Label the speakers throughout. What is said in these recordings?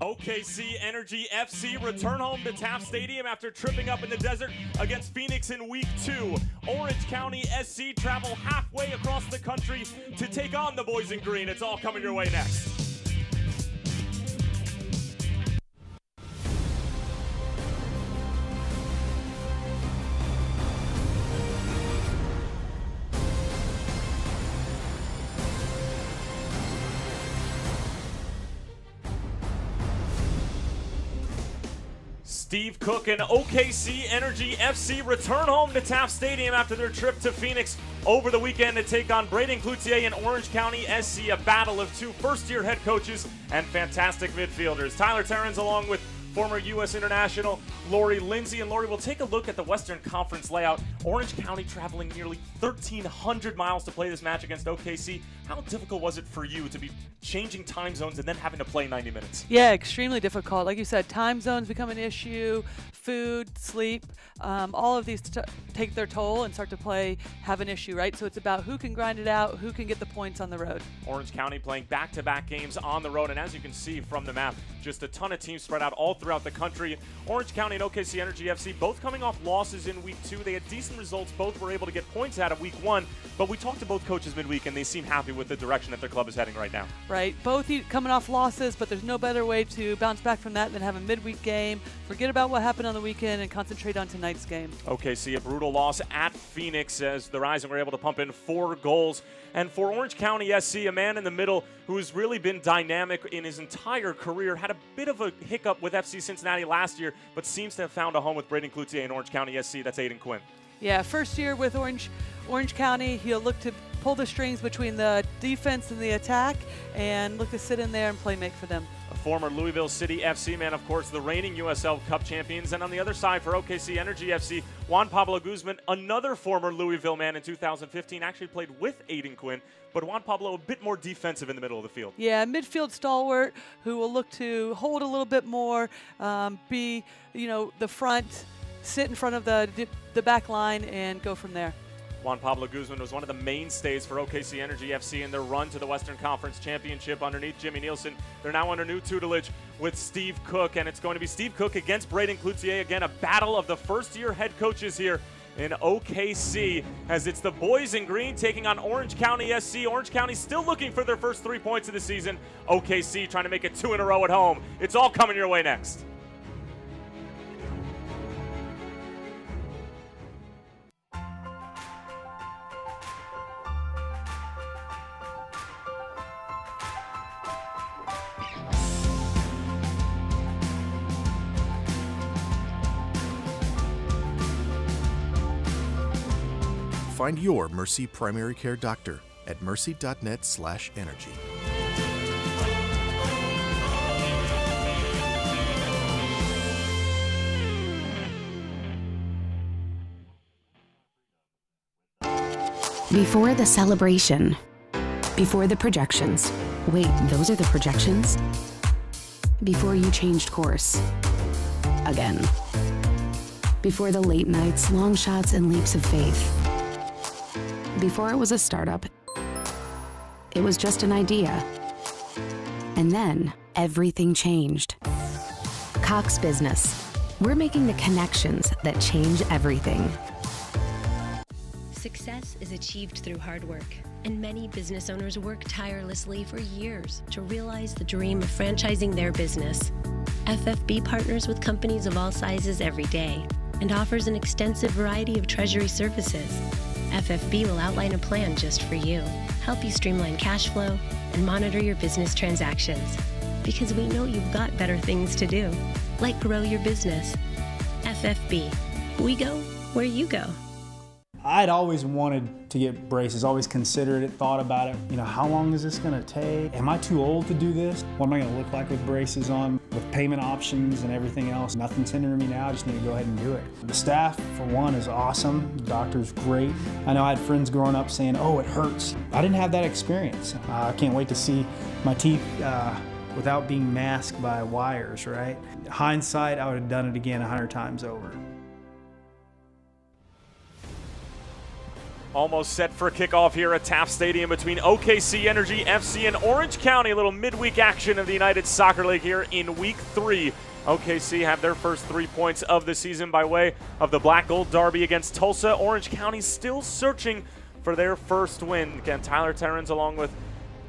Speaker 1: OKC Energy FC return home to Taft Stadium after tripping up in the desert against Phoenix in Week 2. Orange County SC travel halfway across the country to take on the boys in green. It's all coming your way next. Steve Cook and OKC Energy FC return home to Taft Stadium after their trip to Phoenix over the weekend to take on Braden Cloutier and Orange County SC, a battle of two first-year head coaches and fantastic midfielders. Tyler Terrens along with former U.S. international Lori Lindsay. And Lori, we'll take a look at the Western Conference layout. Orange County traveling nearly 1,300 miles to play this match against OKC. How difficult was it for you to be changing time zones and then having to play 90 minutes?
Speaker 2: Yeah, extremely difficult. Like you said, time zones become an issue, food, sleep, all of these take their toll and start to have an issue, right? So it's about who can grind it out, who can get the points on the road.
Speaker 1: Orange County playing back-to-back games on the road, and as you can see from the map, just a ton of teams spread out all throughout the country. Orange County and OKC Energy FC both coming off losses in Week 2. They had decent results. Both were able to get points out of Week 1, but we talked to both coaches midweek, and they seem happy with the direction that their club is heading right now.
Speaker 2: Right. Both coming off losses, but there's no better way to bounce back from that than have a midweek game, forget about what happened on the weekend, and concentrate on tonight's game.
Speaker 1: OKC, a brutal loss at Phoenix as the Rising were able to pump in 4 goals. And for Orange County SC, a man in the middle who has really been dynamic in his entire career, had a bit of a hiccup with FC Cincinnati last year, but seems to have found a home with Braden Cloutier and Orange County SC. That's Aiden Quinn.
Speaker 2: Yeah, first year with Orange County, he'll look to pull the strings between the defense and the attack and look to sit in there and play make for them.
Speaker 1: A former Louisville City FC man, of course, the reigning USL Cup champions. And on the other side for OKC Energy FC, Juan Pablo Guzman, another former Louisville man in 2015, actually played with Aiden Quinn, but Juan Pablo a bit more defensive in the middle of the field.
Speaker 2: Yeah, midfield stalwart who will look to hold a little bit more, be, the front, sit in front of the back line and go from there.
Speaker 1: Juan Pablo Guzman was one of the mainstays for OKC Energy FC in their run to the Western Conference Championship underneath Jimmy Nielsen. They're now under new tutelage with Steve Cook, and it's going to be Steve Cook against Braden Cloutier. Again, a battle of the first-year head coaches here in OKC, as it's the boys in green taking on Orange County SC. Orange County still looking for their first 3 points of the season. OKC trying to make it 2 in a row at home. It's all coming your way next.
Speaker 3: Find your Mercy primary care doctor at mercy.net/energy.
Speaker 4: Before the celebration, before the projections. Wait, those are the projections? Before you changed course. Again. Before the late nights, long shots, and leaps of faith. Before it was a startup, it was just an idea. And then everything changed. Cox Business. We're making the connections that change everything.
Speaker 5: Success is achieved through hard work, and many business owners work tirelessly for years to realize the dream of franchising their business. FFB partners with companies of all sizes every day and offers an extensive variety of treasury services. FFB will outline a plan just for you, help you streamline cash flow, and monitor your business transactions. Because we know you've got better things to do, like grow your business. FFB. We go where you go.
Speaker 6: I'd always wanted to get braces, always considered it, thought about it. How long is this gonna take? Am I too old to do this? What am I gonna look like with braces on? With payment options and everything else, nothing's hindering me now, I just need to go ahead and do it. The staff, for one, is awesome. The doctor's great. I know I had friends growing up saying, oh, it hurts. I didn't have that experience. I can't wait to see my teeth without being masked by wires, right? Hindsight, I would have done it again 100 times over.
Speaker 1: Almost set for kickoff here at Taft Stadium between OKC Energy FC and Orange County. A little midweek action of the United Soccer League here in Week 3. OKC have their first 3 points of the season by way of the Black Gold Derby against Tulsa. Orange County still searching for their first win. Again, Tyler Terrens along with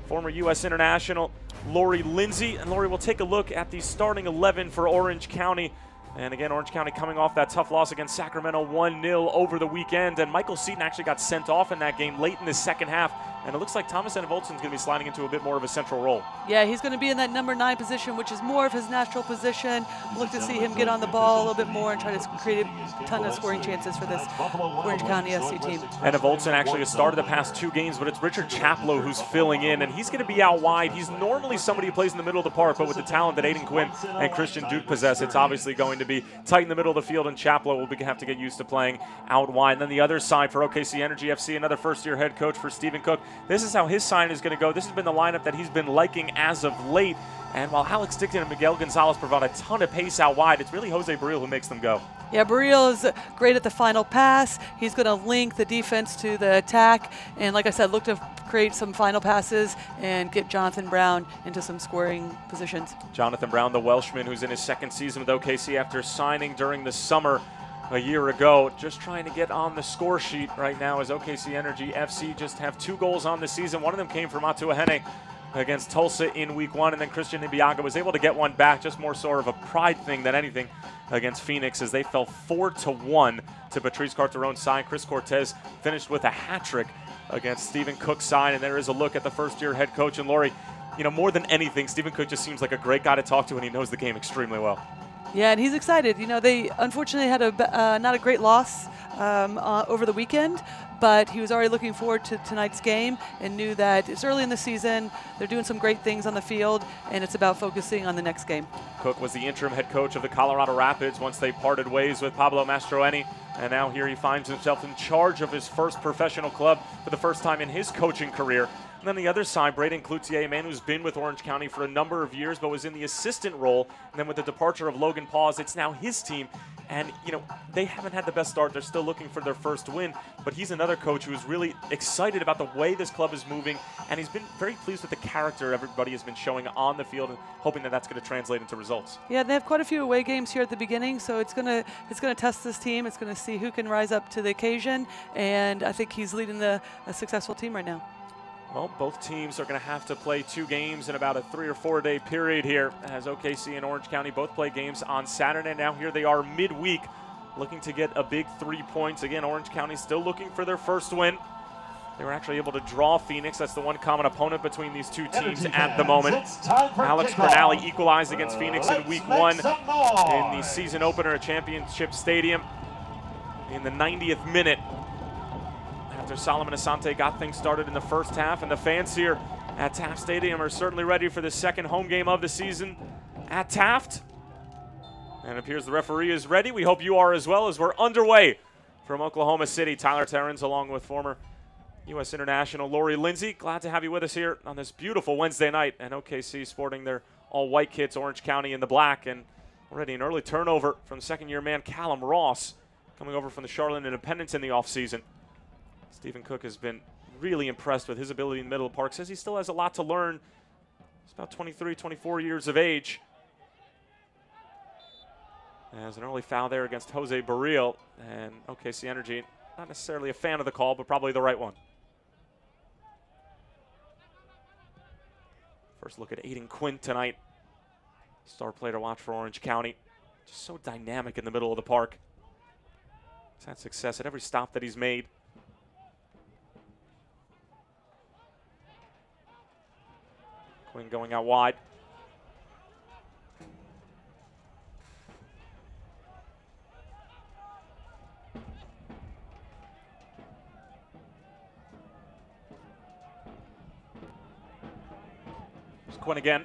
Speaker 1: former U.S. international Lori Lindsay. And Lori, will take a look at the starting 11 for Orange County. And again, Orange County coming off that tough loss against Sacramento 1-0 over the weekend. And Michael Seaton actually got sent off in that game late in the second half. And it looks like Thomas Enevoldsen's going to be sliding into a bit more of a central role. Yeah, he's going to be in that number 9 position, which is more of his natural position. Look to see him get on the ball a little bit more and try to create a ton of scoring chances for this Orange County SC team. Enevoldsen actually has started the past 2 games, but it's Richard Chaplow who's filling in, and he's going to be out wide. He's normally somebody who plays in the middle of the park, but with the talent that Aiden Quinn and Christian Duke possess, it's obviously going to be tight in the middle of the field, and Chaplow will have to get used to playing out wide. And then the other side for OKC Energy FC, another first-year head coach for Stephen Cook. This is how his sign is going to go. This has been the lineup that he's been liking as of late. And while Alex Dickton and Miguel Gonzalez provide a ton of pace out wide, it's really Jose Baril who makes them go. Yeah, Baril is great at the final pass. He's going to link the defense to the attack. And like I said, look to create some final passes and get Jonathan Brown into some scoring positions. Jonathan Brown, the Welshman, who's in his 2nd season with OKC after signing during the summer a year ago, just trying to get on the score sheet right now as OKC Energy FC just have 2 goals on the season. One of them came from Atuahene against Tulsa in Week 1, and then Christian Ibiaga was able to get one back, just more sort of a pride thing than anything, against Phoenix as they fell 4-1 to Patrice Carteron's side. Chris Cortez finished with a hat trick against Stephen Cook's side, and there is a look at the first-year head coach. And Lori, you know, more than anything, Stephen Cook just seems like a great guy to talk to, and he knows the game extremely well. Yeah, and he's excited. You know, they unfortunately had not a great loss over the weekend, but he was already looking forward to tonight's game and knew that it's early in the season. They're doing some great things on the field, and it's about focusing on the next game. Cook was the interim head coach of the Colorado Rapids once they parted ways with Pablo Mastroeni, and now here he finds himself in charge of his first professional club for the first time in his coaching career. And then the other side, Braden Cloutier, a man who's been with Orange County for a number of years but was in the assistant role. And then with the departure of Logan Paws, it's now his team. And, you know, they haven't had the best start. They're still looking for their first win. But he's another coach who's really excited about the way this club is moving. And he's been very pleased with the character everybody has been showing on the field and hoping that that's going to translate into results. Yeah, they have quite a few away games here at the beginning. So it's going to test this team. It's going to see who can rise up to the occasion. And I think he's leading a successful team right now. Well, both teams are going to have to play 2 games in about a 3 or 4 day period here, as OKC and Orange County both play games on Saturday. Now here they are midweek, looking to get a big 3 points. Again, Orange County still looking for their first win. They were actually able to draw Phoenix. That's the one common opponent between these 2 teams at the moment. Alex Bernali equalized against Phoenix in Week 1 in the season opener at Championship Stadium in the 90th minute. After Solomon Asante got things started in the first half, and the fans here at Taft Stadium are certainly ready for the second home game of the season at Taft. And it appears the referee is ready. We hope you are as well, as we're underway from Oklahoma City. Tyler Terrens along with former U.S. international Lori Lindsay. Glad to have you with us here on this beautiful Wednesday night. And OKC sporting their all-white kits, Orange County in the black. And already an early turnover from second-year man Callum Ross coming over from the Charlotte Independence in the offseason. Stephen Cook has been really impressed with his ability in the middle of the park. Says he still has a lot to learn. He's about 23, 24 years of age. There's an early foul there against Jose Baril, and OKC Energy, not necessarily a fan of the call, but probably the right one. First look at Aiden Quinn tonight. Star player to watch for Orange County. Just so dynamic in the middle of the park. He's had success at every stop that he's made. Quinn going out wide. There's Quinn again.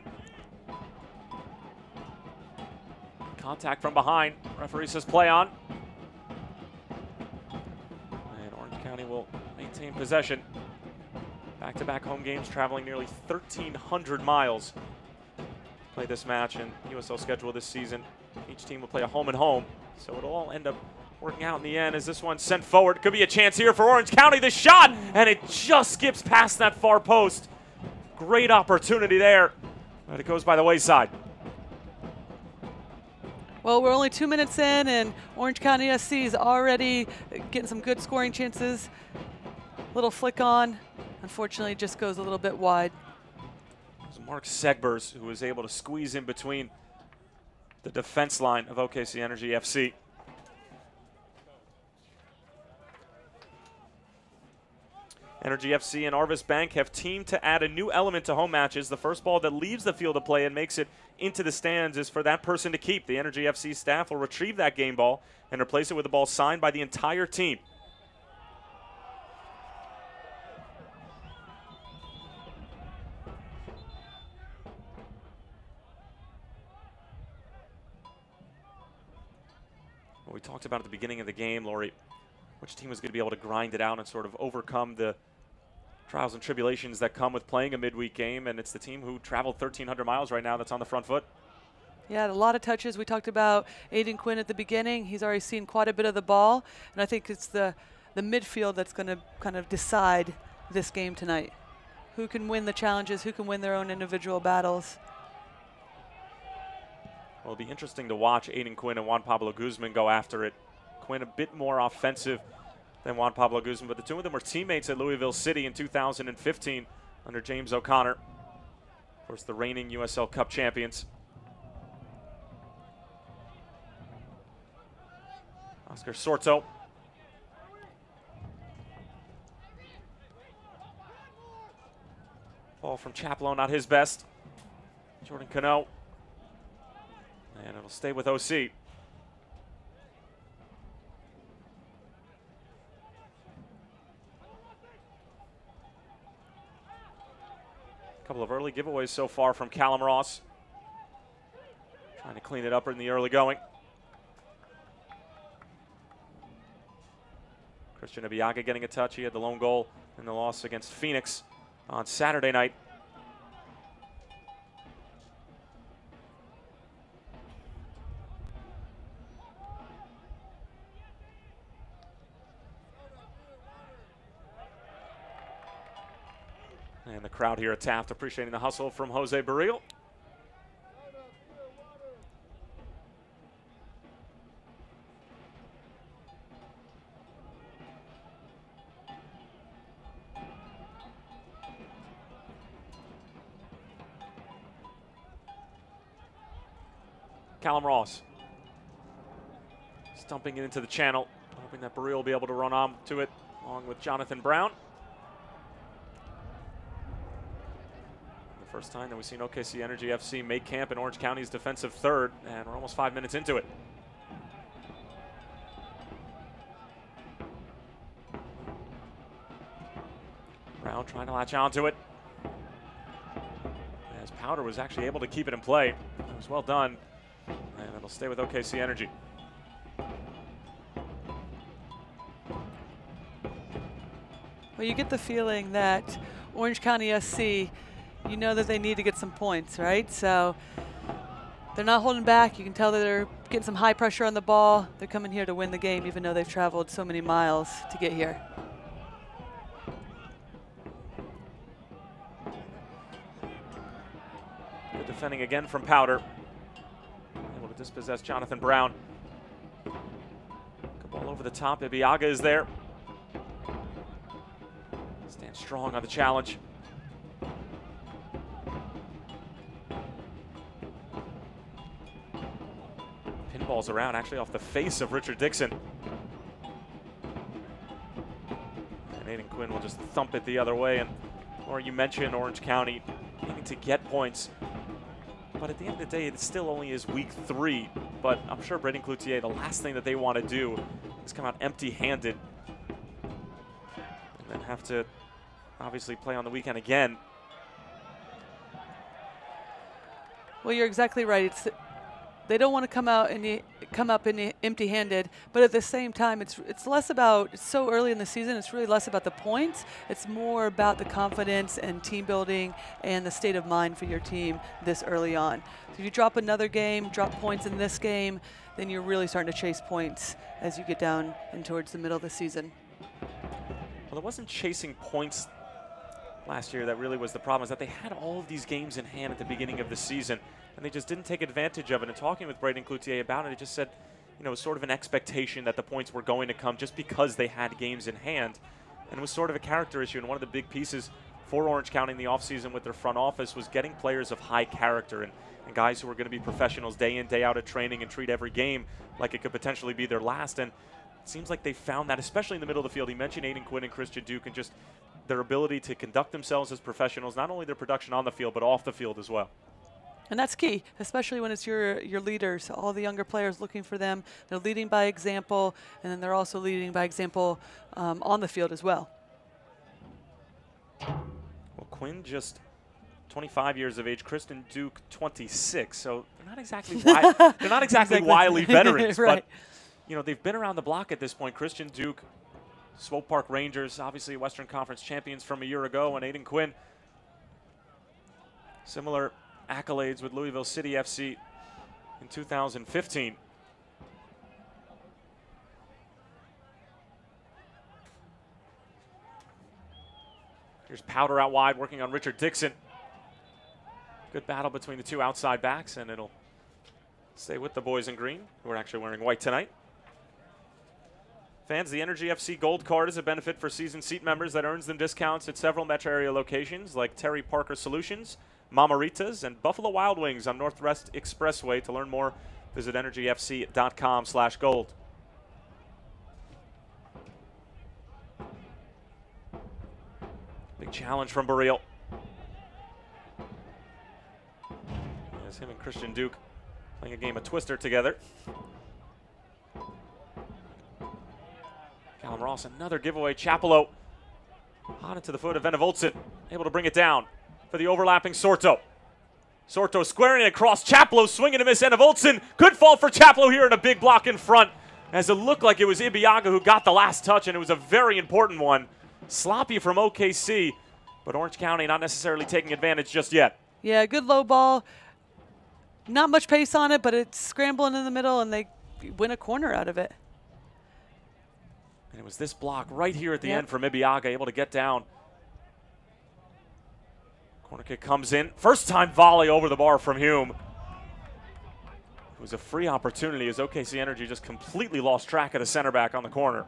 Speaker 1: Contact from behind. Referee says play on. And Orange County will maintain possession. Back-to-back home games, traveling nearly 1,300 miles to play this match in USL schedule this season. Each team will play a home and home, so it'll all end up working out in the end as this one sent forward. Could be a chance here for Orange County. The shot, and it just skips past that far post. Great opportunity there, but it goes by the wayside.
Speaker 2: Well, we're only 2 minutes in, and Orange County SC is already getting some good scoring chances. Little flick on. Unfortunately, just goes a little bit wide.
Speaker 1: It was Mark Segbers who was able to squeeze in between the defense line of OKC Energy FC. Energy FC and Arvis Bank have teamed to add a new element to home matches. The first ball that leaves the field of play and makes it into the stands is for that person to keep. The Energy FC staff will retrieve that game ball and replace it with a ball signed by the entire team. Well, we talked about at the beginning of the game, Lori, which team was going to be able to grind it out and sort of overcome the trials and tribulations that come with playing a midweek game, and it's the team who traveled 1,300 miles right now that's on the front foot.
Speaker 2: Yeah, a lot of touches. We talked about Aiden Quinn at the beginning. He's already seen quite a bit of the ball, and I think it's the midfield that's going to kind of decide this game tonight. Who can win the challenges, who can win their own individual battles.
Speaker 1: Well, it'll be interesting to watch Aiden Quinn and Juan Pablo Guzman go after it. Quinn a bit more offensive than Juan Pablo Guzman, but the two of them were teammates at Louisville City in 2015 under James O'Connor. Of course, the reigning USL Cup champions. Oscar Sorto. Ball from Chaplow, not his best. Jordan Cano. And it'll stay with OC. Couple of early giveaways so far from Callum Ross. Trying to clean it up in the early going. Christian Abiaga getting a touch. He had the lone goal in the loss against Phoenix on Saturday night. And the crowd here at Taft appreciating the hustle from Jose Barril. Callum Ross stumping it into the channel, hoping that Barril will be able to run on to it along with Jonathan Brown. First time that we've seen OKC Energy FC make camp in Orange County's defensive third, and we're almost 5 minutes into it. Brown trying to latch onto it. As Powder was actually able to keep it in play. It was well done, and it'll stay with OKC Energy.
Speaker 2: Well, you get the feeling that Orange County SC, you know that they need to get some points, right? So they're not holding back. You can tell that they're getting some high pressure on the ball. They're coming here to win the game, even though they've traveled so many miles to get here.
Speaker 1: Good defending again from Powder. Able to dispossess Jonathan Brown. Good ball over the top. Ibiaga is there. Stands strong on the challenge. Pinballs around, actually off the face of Richard Dixon. And Aiden Quinn will just thump it the other way. And or you mentioned Orange County needing to get points. But at the end of the day, it still only is week 3. But I'm sure Braden Cloutier, the last thing that they want to do is come out empty-handed. And then have to obviously play on the weekend again.
Speaker 2: Well, you're exactly right. they don't want to come up empty-handed, but at the same time, it's less about, it's so early in the season, it's really less about the points. It's more about the confidence and team building and the state of mind for your team this early on. So if you drop another game, drop points in this game, then you're really starting to chase points as you get down and towards the middle of the season.
Speaker 1: Well, it wasn't chasing points last year that really was the problem, is that they had all of these games in hand at the beginning of the season, and they just didn't take advantage of it. And talking with Braden Cloutier about it, he just said, you know, it was sort of an expectation that the points were going to come just because they had games in hand. And it was sort of a character issue, and one of the big pieces for Orange County in the offseason with their front office was getting players of high character and guys who are going to be professionals day in, day out at training and treat every game like it could potentially be their last. And it seems like they found that, especially in the middle of the field. He mentioned Aiden Quinn and Christian Duke and just their ability to conduct themselves as professionals, not only their production on the field, but off the field as well.
Speaker 2: And that's key, especially when it's your leaders, all the younger players looking for them. They're leading by example, and then they're also leading by example on the field as well.
Speaker 1: Well, Quinn just 25 years of age, Kristen Duke 26, so they're not exactly wily veterans,
Speaker 2: right.
Speaker 1: But you know, they've been around the block at this point. Christian Duke, Swope Park Rangers, obviously Western Conference champions from a year ago, and Aiden Quinn, similar accolades with Louisville City FC in 2015. Here's Powder out wide, working on Richard Dixon. Good battle between the two outside backs, and it'll stay with the boys in green, who are actually wearing white tonight. Fans, the Energy FC Gold Card is a benefit for season seat members that earns them discounts at several metro area locations like Terry Parker Solutions, Mamaritas, and Buffalo Wild Wings on Northwest Expressway. To learn more, visit energyfc.com/gold. Big challenge from Baril. As him and Christian Duke playing a game of Twister together. Callum Ross, another giveaway. Chapelo on into the foot of Venevoltson, able to bring it down for the overlapping Sorto. Sorto squaring it across. Chapelo swinging to miss Venevoltson. Good fall for Chapelo here, and a big block in front, as it looked like it was Ibiaga who got the last touch, and it was a very important one. Sloppy from OKC, but Orange County not necessarily taking advantage just yet.
Speaker 2: Yeah, good low ball. Not much pace on it, but it's scrambling in the middle, and they win a corner out of it.
Speaker 1: And it was this block right here at the end from Ibiaga, able to get down. Corner kick comes in. First time volley over the bar from Hume. It was a free opportunity as OKC Energy just completely lost track of the center back on the corner.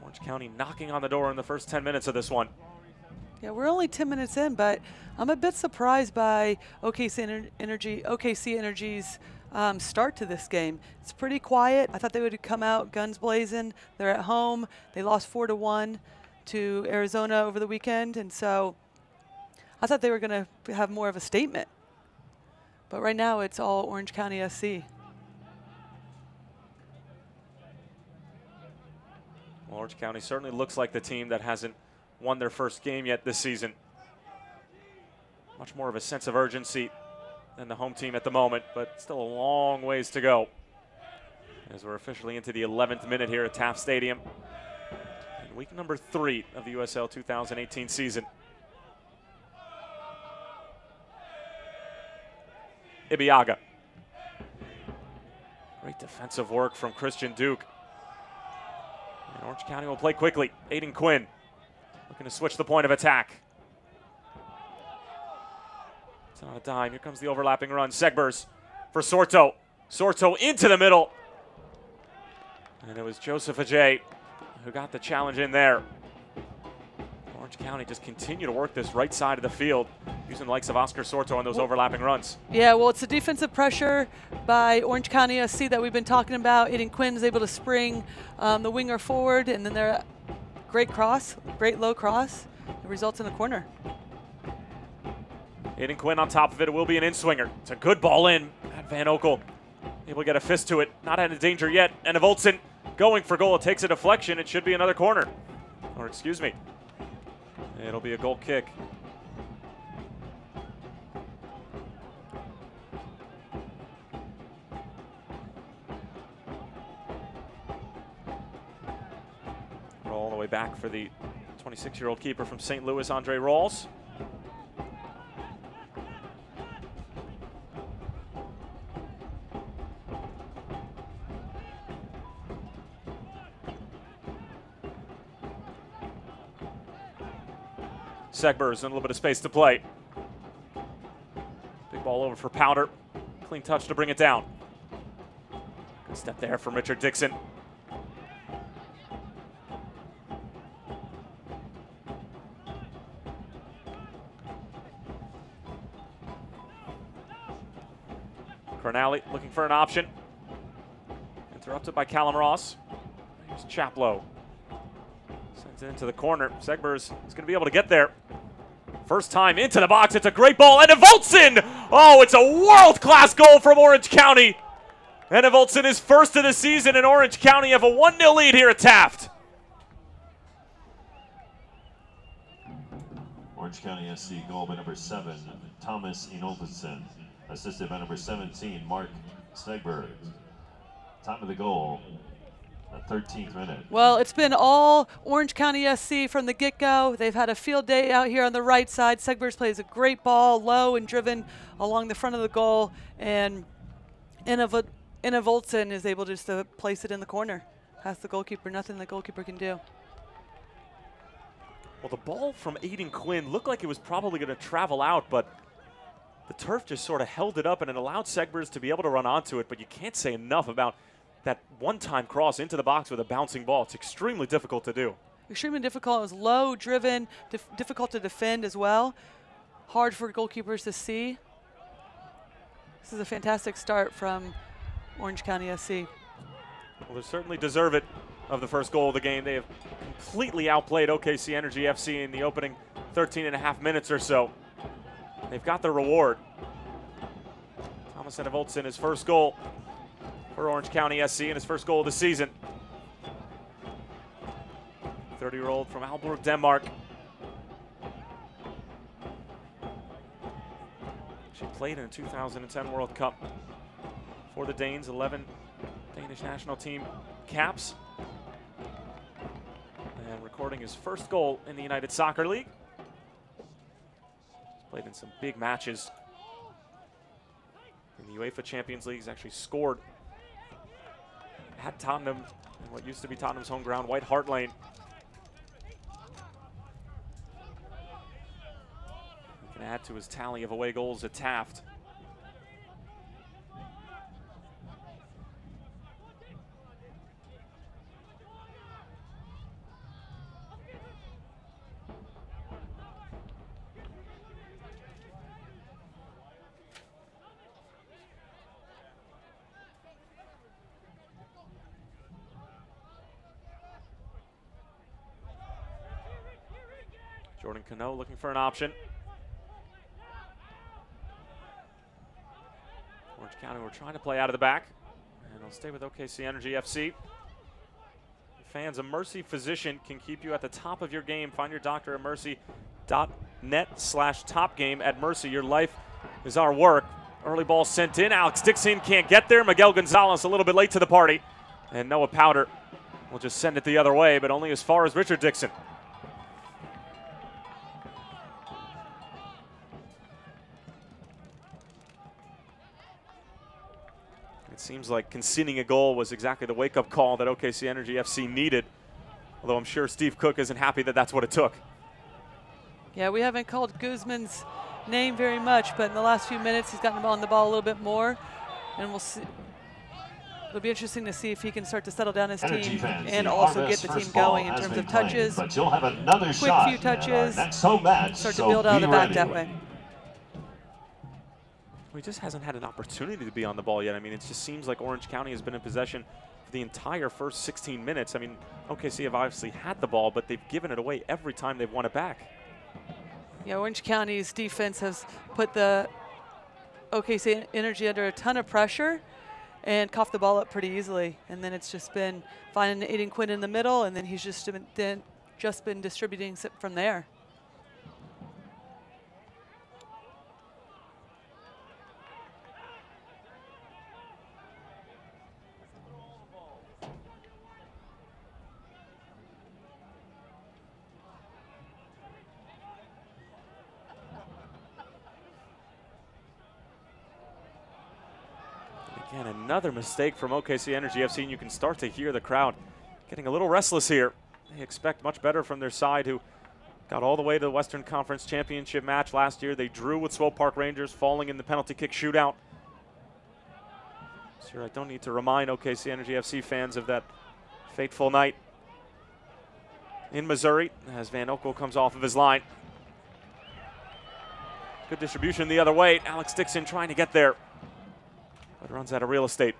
Speaker 1: Orange County knocking on the door in the first 10 minutes of this one.
Speaker 2: Yeah, we're only 10 minutes in, but I'm a bit surprised by OKC Energy's start to this game. It's pretty quiet. I thought they would come out guns blazing. They're at home. They lost 4-1 to Arizona over the weekend, and so I thought they were going to have more of a statement. But right now it's all Orange County SC.
Speaker 1: Well, Orange County certainly looks like the team that hasn't won their first game yet this season. Much more of a sense of urgency than the home team at the moment, but still a long ways to go as we're officially into the 11th minute here at Taft Stadium in week number 3 of the USL 2018 season. Ibiaga. Great defensive work from Christian Duke. And Orange County will play quickly. Aiden Quinn looking to switch the point of attack. It's on a dime. Here comes the overlapping run. Segbers for Sorto. Sorto into the middle. And it was Joseph Ajay who got the challenge in there. Orange County just continue to work this right side of the field using the likes of Oscar Sorto on those overlapping runs.
Speaker 2: Yeah, well, it's the defensive pressure by Orange County SC that we've been talking about. Aiden Quinn is able to spring the winger forward, and then they're great cross, great low cross. It results in a corner.
Speaker 1: Aiden Quinn on top of it. It will be an in-swinger. It's a good ball in. Matt Van Okel able to get a fist to it. Not out of danger yet. And Voltson going for goal. It takes a deflection. It should be another corner. Or excuse me. It'll be a goal kick. all the way back for the 26-year-old keeper from St. Louis, Andre Rawls. Segbers in a little bit of space to play. Big ball over for Powder. Clean touch to bring it down. Good step there from Richard Dixon. Cornally looking for an option. Interrupted by Callum Ross. Here's Chaplow. Sends it into the corner. Segbers is going to be able to get there. First time into the box. It's a great ball. And Evoltson! Oh, it's a world-class goal from Orange County. And Evoltson is first of the season, and Orange County have a 1-0 lead here at Taft.
Speaker 7: Orange County SC goal by number 7, Thomas Inolfsson. Assisted by number 17, Mark Segberg. Time of the goal, the 13th minute.
Speaker 2: Well, it's been all Orange County SC from the get-go. They've had a field day out here on the right side. Segberg plays a great ball, low and driven along the front of the goal, and Inolfsson is able just to place it in the corner. Past the goalkeeper, nothing the goalkeeper can do.
Speaker 1: Well, the ball from Aiden Quinn looked like it was probably going to travel out, but the turf just sort of held it up, and it allowed Segbers to be able to run onto it, but you can't say enough about that one-time cross into the box with a bouncing ball. It's extremely difficult to do.
Speaker 2: Extremely difficult. It was low, driven, difficult to defend as well. Hard for goalkeepers to see. This is a fantastic start from Orange County SC.
Speaker 1: Well, they certainly deserve it of the first goal of the game. They have completely outplayed OKC Energy FC in the opening 13 and a half minutes or so. They've got their reward. Thomas Evoltson, his first goal for Orange County SC and his first goal of the season. 30-year-old from Aalborg, Denmark. She played in the 2010 World Cup for the Danes, 11 Danish national team caps. And recording his first goal in the United Soccer League. He's played in some big matches in the UEFA Champions League. He's actually scored at Tottenham, in what used to be Tottenham's home ground, White Hart Lane. He can add to his tally of away goals at Taft. Jordan Cano looking for an option. Orange County were trying to play out of the back, and they'll stay with OKC Energy FC. Fans, a Mercy physician can keep you at the top of your game. Find your doctor at mercy.net/topgame. At Mercy, your life is our work. Early ball sent in. Alex Dixon can't get there. Miguel Gonzalez a little bit late to the party. And Noah Powder will just send it the other way, but only as far as Richard Dixon. It seems like conceding a goal was exactly the wake-up call that OKC Energy FC needed, although I'm sure Steve Cook isn't happy that that's what it took.
Speaker 2: Yeah, we haven't called Guzman's name very much, but in the last few minutes he's gotten on the ball a little bit more, and we'll see. It'll be interesting to see if he can start to settle down his team and also get the team going in terms of touches,
Speaker 7: but you'll have another
Speaker 2: quick few touches,
Speaker 7: next home match,
Speaker 2: start to build out of the back that way.
Speaker 1: He just hasn't had an opportunity to be on the ball yet. I mean, it just seems like Orange County has been in possession for the entire first 16 minutes. I mean, OKC have obviously had the ball, but they've given it away every time they've won it back.
Speaker 2: Yeah, Orange County's defense has put the OKC Energy under a ton of pressure and coughed the ball up pretty easily. And then it's just been finding Aiden Quinn in the middle, and then he's just been distributing from there.
Speaker 1: Again, another mistake from OKC Energy FC, and you can start to hear the crowd getting a little restless here. They expect much better from their side, who got all the way to the Western Conference Championship match last year. They drew with Swope Park Rangers, falling in the penalty kick shootout. Sure, I don't need to remind OKC Energy FC fans of that fateful night in Missouri as Van Oekel comes off of his line. Good distribution the other way. Alex Dixon trying to get there, but runs out of real estate.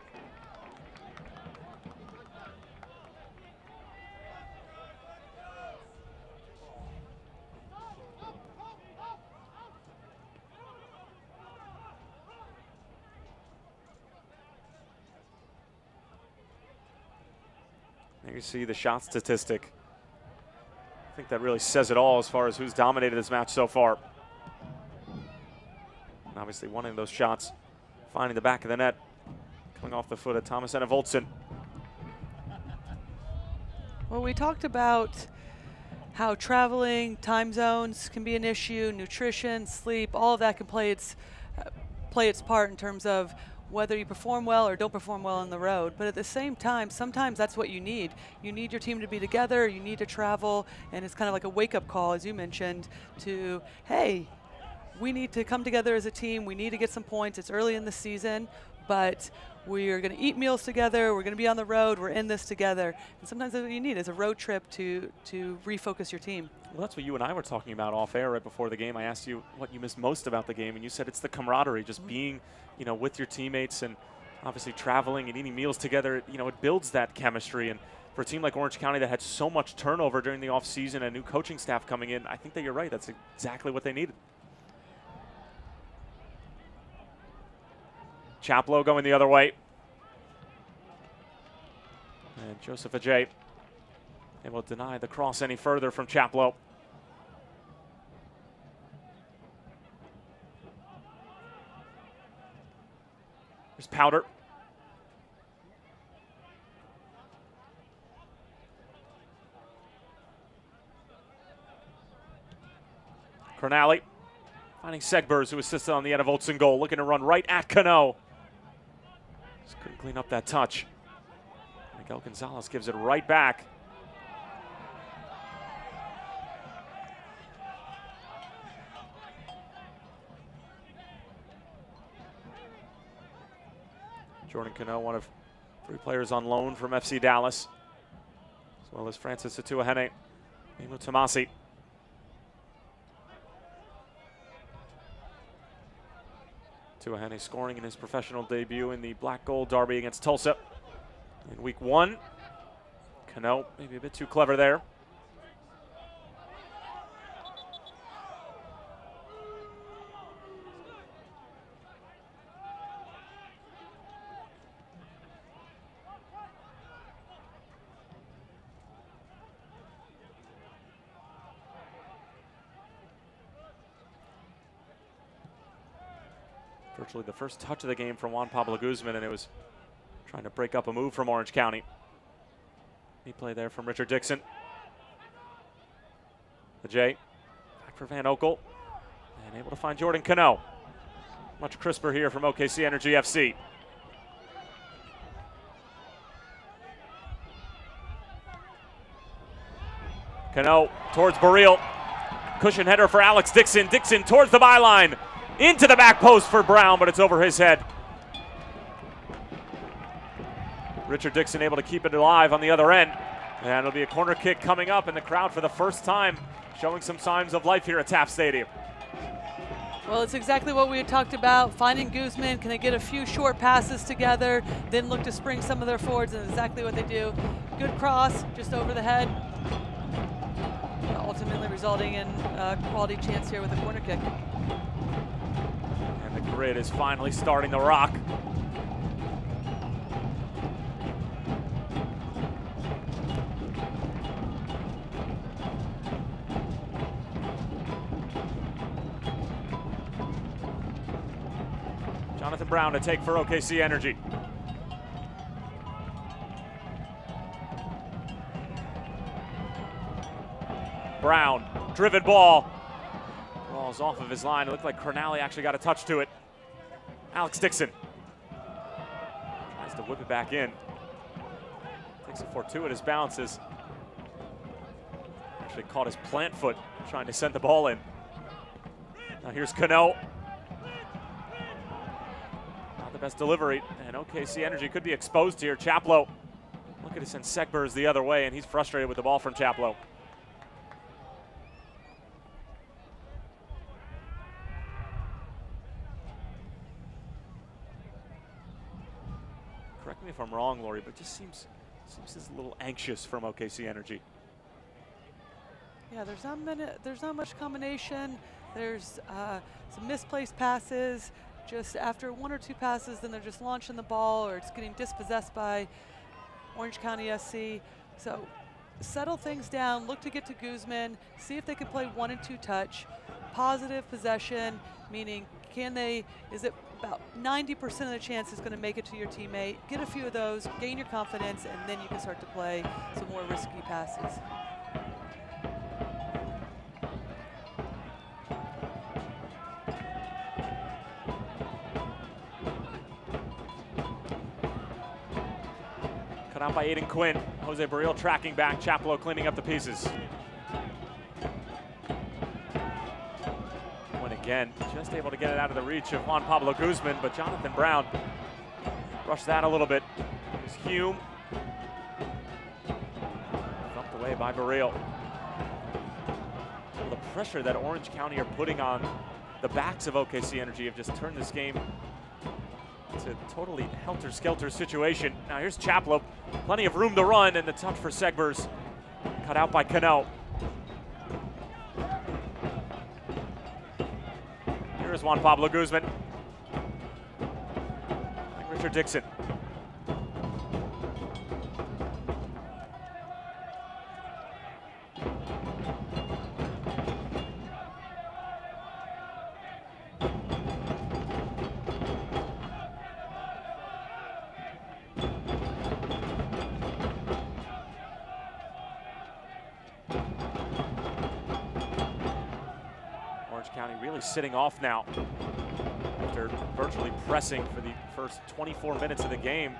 Speaker 1: There you see the shot statistic. I think that really says it all as far as who's dominated this match so far. And obviously one of those shots finding the back of the net, coming off the foot of Thomas Enevoldsen.
Speaker 2: Well, we talked about how traveling, time zones can be an issue, nutrition, sleep, all of that can play its part in terms of whether you perform well or don't perform well on the road. But at the same time, sometimes that's what you need. You need your team to be together, you need to travel, and it's kind of like a wake-up call, as you mentioned, to, hey, we need to come together as a team, we need to get some points, it's early in the season, but we're going to eat meals together, we're going to be on the road, we're in this together. And sometimes that's what you need is a road trip to refocus your team.
Speaker 1: Well, that's what you and I were talking about off air right before the game. I asked you what you missed most about the game, and you said it's the camaraderie, just being, with your teammates, and obviously traveling and eating meals together. It builds that chemistry. And for a team like Orange County that had so much turnover during the offseason, a new coaching staff coming in, I think that you're right. That's exactly what they needed. Chaplow going the other way. And Joseph Ajay able to deny the cross any further from Chaplow. There's Powder. Cornally finding Segbers, who assisted on the Enevoldsen goal, looking to run right at Cano. Just couldn't clean up that touch. Miguel Gonzalez gives it right back. Jordan Cano, one of 3 players on loan from FC Dallas, as well as Francis Atuahene, Emu Tomasi. Atuahene scoring in his professional debut in the Black Gold Derby against Tulsa in week 1. Cano maybe a bit too clever there. Virtually the first touch of the game from Juan Pablo Guzman, and it was trying to break up a move from Orange County. Neat play there from Richard Dixon. Ajay back for Van Oekel, and able to find Jordan Cano. Much crisper here from OKC Energy FC. Cano towards Baril. Cushion header for Alex Dixon. Dixon towards the byline. Into the back post for Brown, but it's over his head. Richard Dixon able to keep it alive on the other end. And it'll be a corner kick coming up, and the crowd for the first time showing some signs of life here at Taft Stadium.
Speaker 2: Well, it's exactly what we had talked about. Finding Guzman, can they get a few short passes together, then look to spring some of their forwards, and exactly what they do. Good cross, just over the head. Ultimately resulting in a quality chance here with a corner kick.
Speaker 1: And the grid is finally starting to rock. Jonathan Brown to take for OKC Energy. Brown, driven ball. Ball's off of his line. It looked like Cornally actually got a touch to it. Alex Dixon. whip it back in. Takes a fortuitous bounces. Actually caught his plant foot trying to send the ball in. Now here's Cano. Not the best delivery, and OKC Energy could be exposed here. Chaplow looking to send Segbers the other way, and he's frustrated with the ball from Chaplow. Correct me if I'm wrong, Lori, but it just seems a little anxious from OKC Energy.
Speaker 2: Yeah, there's not much combination. There's some misplaced passes. Just after one or two passes, then they're just launching the ball, or it's getting dispossessed by Orange County SC. So settle things down, look to get to Guzman, see if they can play 1 and 2 touch. Positive possession, meaning is it about 90% of the chance it's going to make it to your teammate. Get a few of those, gain your confidence, and then you can start to play some more risky passes.
Speaker 1: Cut out by Aiden Quinn. Jose Barril tracking back. Chaplow cleaning up the pieces. Quinn again, just able to get it out of the reach of Juan Pablo Guzman, but Jonathan Brown rushed that a little bit. Here's Hume. Thumped away by Barril. Well, the pressure that Orange County are putting on the backs of OKC Energy have just turned this game to a totally helter-skelter situation. Now here's Chaplow, plenty of room to run, and the touch for Segbers, cut out by Cano. Here is Juan Pablo Guzman. And Richard Dixon. County really sitting off now after virtually pressing for the first 24 minutes of the game.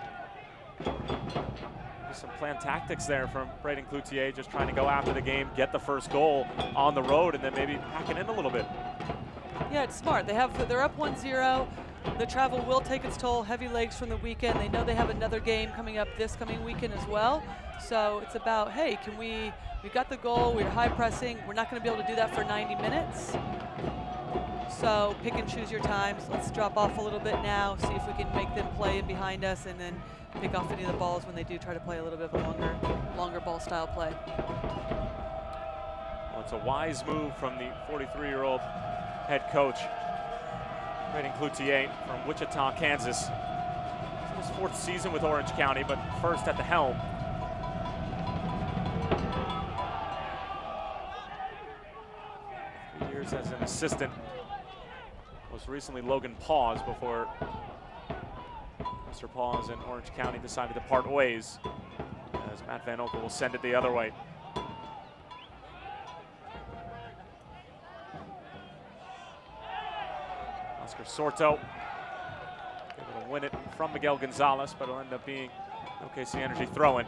Speaker 1: There's some planned tactics there from Braden Cloutier, just trying to go after the game, get the first goal on the road, and then maybe pack it in a little bit.
Speaker 2: Yeah, it's smart. They're up 1-0. The travel will take its toll. Heavy legs from the weekend. They know they have another game coming up this coming weekend as well. So it's about, hey, we got the goal, we're high pressing. We're not going to be able to do that for 90 minutes. So pick and choose your times. Let's drop off a little bit now, see if we can make them play in behind us, and then pick off any of the balls when they do try to play a little bit of a longer ball style play.
Speaker 1: Well, it's a wise move from the 43-year-old head coach, Braden Cloutier from Wichita, Kansas. It's his 4th season with Orange County, but first at the helm. Years as an assistant. Most recently Logan Paws before Mr. Paws and Orange County decided to part ways, as Matt Van Okel will send it the other way. Oscar Sorto able to win it from Miguel Gonzalez, but it'll end up being OKC Energy throw-in.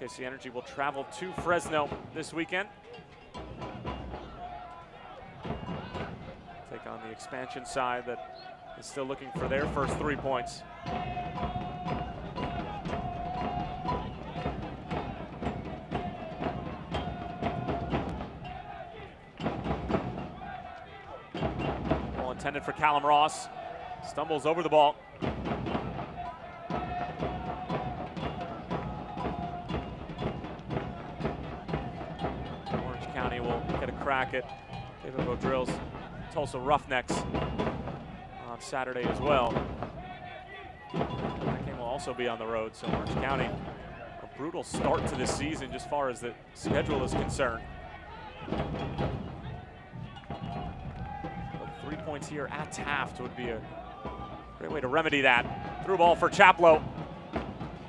Speaker 1: OKC Energy will travel to Fresno this weekend. Take on the expansion side that is still looking for their first 3 points. Ball intended for Callum Ross. Stumbles over the ball. Crack at David Bodrill's Tulsa Roughnecks on Saturday as well. That game will also be on the road, so Orange County, a brutal start to this season just far as the schedule is concerned. But 3 points here at Taft would be a great way to remedy that. Through ball for Chaplow.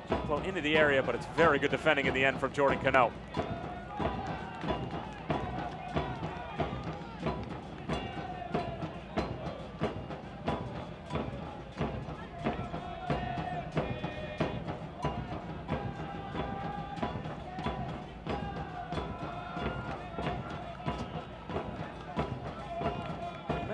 Speaker 1: Chaplow into the area, but it's very good defending in the end from Jordan Cano.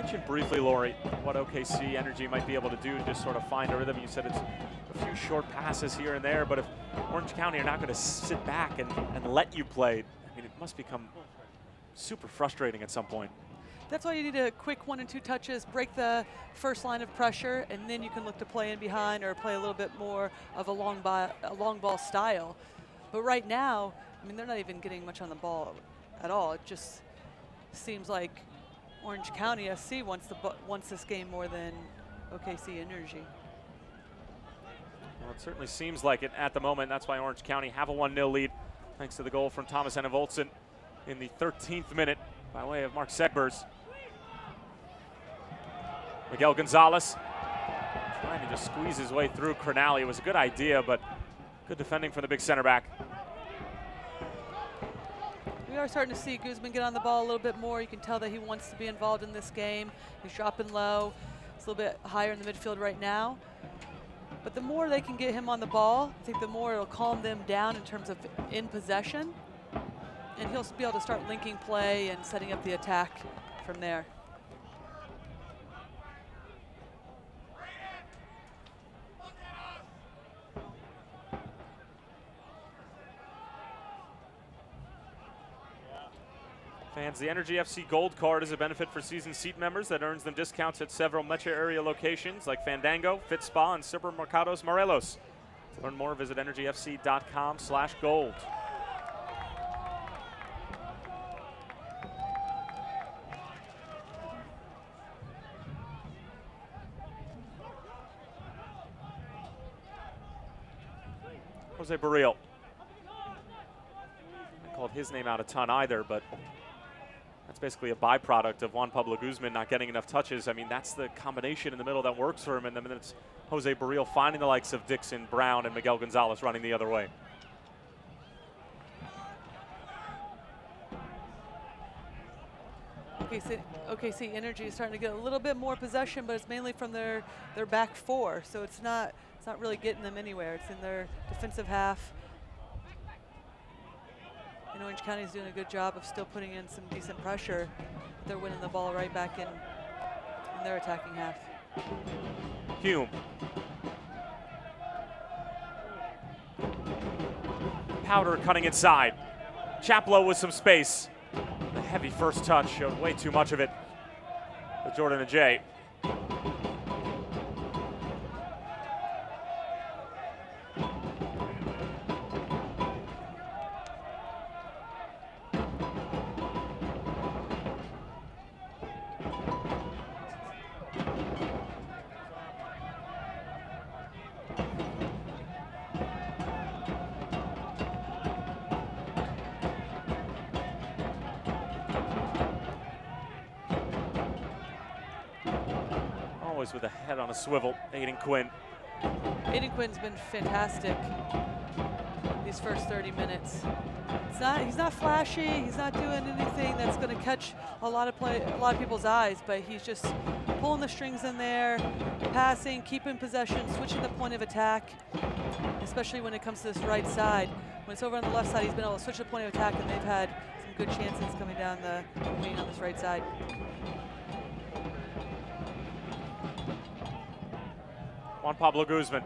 Speaker 1: mentioned briefly, Lori, what OKC Energy might be able to do to just sort of find a rhythm. You said it's a few short passes here and there, but if Orange County are not going to sit back and let you play, I mean, it must become super frustrating at some point.
Speaker 2: That's why you need a quick 1 and 2 touches, break the first line of pressure, and then you can look to play in behind or play a little bit more of a long ball style. But right now, I mean, they're not even getting much on the ball at all. It just seems like Orange County SC wants this game more than OKC Energy.
Speaker 1: Well, it certainly seems like it at the moment. That's why Orange County have a 1-0 lead, thanks to the goal from Thomas Enevoldsen in the 13th minute by way of Mark Segbers. Miguel Gonzalez trying to just squeeze his way through Cronali. It was a good idea, but good defending from the big center back.
Speaker 2: We are starting to see Guzman get on the ball a little bit more. You can tell that he wants to be involved in this game. He's dropping low. It's a little bit higher in the midfield right now. But the more they can get him on the ball, I think the more it'll calm them down in terms of in possession. And he'll be able to start linking play and setting up the attack from there.
Speaker 1: Fans, the Energy FC Gold Card is a benefit for season seat members that earns them discounts at several metro area locations like Fandango, Fit Spa, and Supermercados Morelos. To learn more, visit energyfc.com/gold. Jose Barril. I called his name out a ton either, but that's basically a byproduct of Juan Pablo Guzman not getting enough touches. I mean, that's the combination in the middle that works for him, and then it's Jose Barril finding the likes of Dixon, Brown, and Miguel Gonzalez running the other way.
Speaker 2: OKC Energy is starting to get a little bit more possession, but it's mainly from their back four, so it's not really getting them anywhere. It's in their defensive half. And Orange County is doing a good job of still putting in some decent pressure. They're winning the ball right back in their attacking half.
Speaker 1: Hume. Powder cutting inside. Chaplow with some space. The heavy first touch showed way too much of it with Jordan Ajay. Always with a head on a swivel, Aiden Quinn.
Speaker 2: Aiden Quinn's been fantastic these first 30 minutes. He's not flashy. He's not doing anything that's going to catch a lot of people's eyes, but he's just pulling the strings in there, passing, keeping possession, switching the point of attack, especially when it comes to this right side. When it's over on the left side, he's been able to switch the point of attack, and they've had some good chances coming down the lane on this right side.
Speaker 1: Juan Pablo Guzman.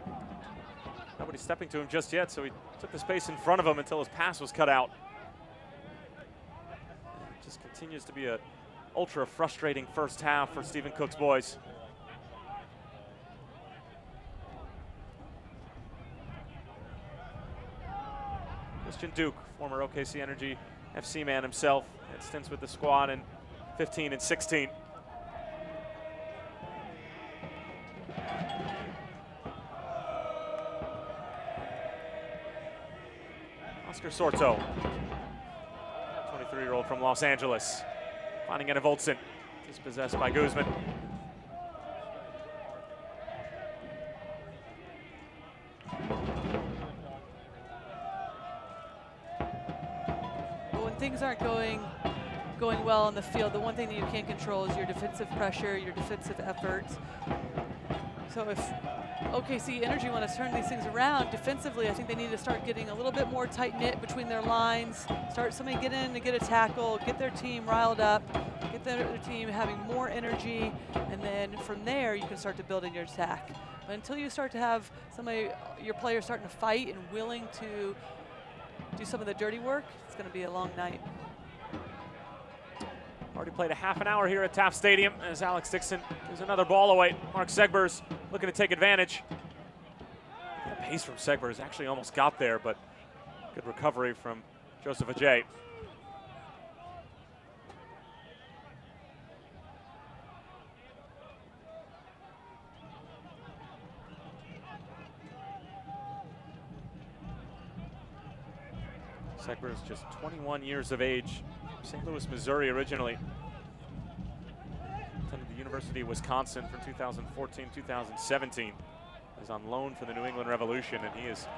Speaker 1: Nobody stepping to him just yet, so he took the space in front of him until his pass was cut out. It just continues to be an ultra frustrating first half for Stephen Cook's boys. Christian Duke, former OKC Energy FC man himself, had stints with the squad in 15 and 16. Oscar Sorto, 23-year-old from Los Angeles, finding Enevoldsen, dispossessed by Guzman.
Speaker 2: But when things aren't going well on the field, the one thing that you can't control is your defensive pressure, your defensive effort. So if OKC Energy want to turn these things around defensively, I think they need to start getting a little bit more tight-knit between their lines, somebody get in to get a tackle, get their team riled up, get their team having more energy, and then from there you can start to build in your attack. But until you start to have your players starting to fight and willing to do some of the dirty work, it's going to be a long night.
Speaker 1: Already played a half an hour here at Taft Stadium as Alex Dixon gives another ball away. Mark Segbers looking to take advantage. The pace from Segbers actually almost got there, but good recovery from Joseph Ajay. Segbers just 21 years of age. St. Louis, Missouri originally. Attended the University of Wisconsin from 2014-2017. Is on loan for the New England Revolution, and he is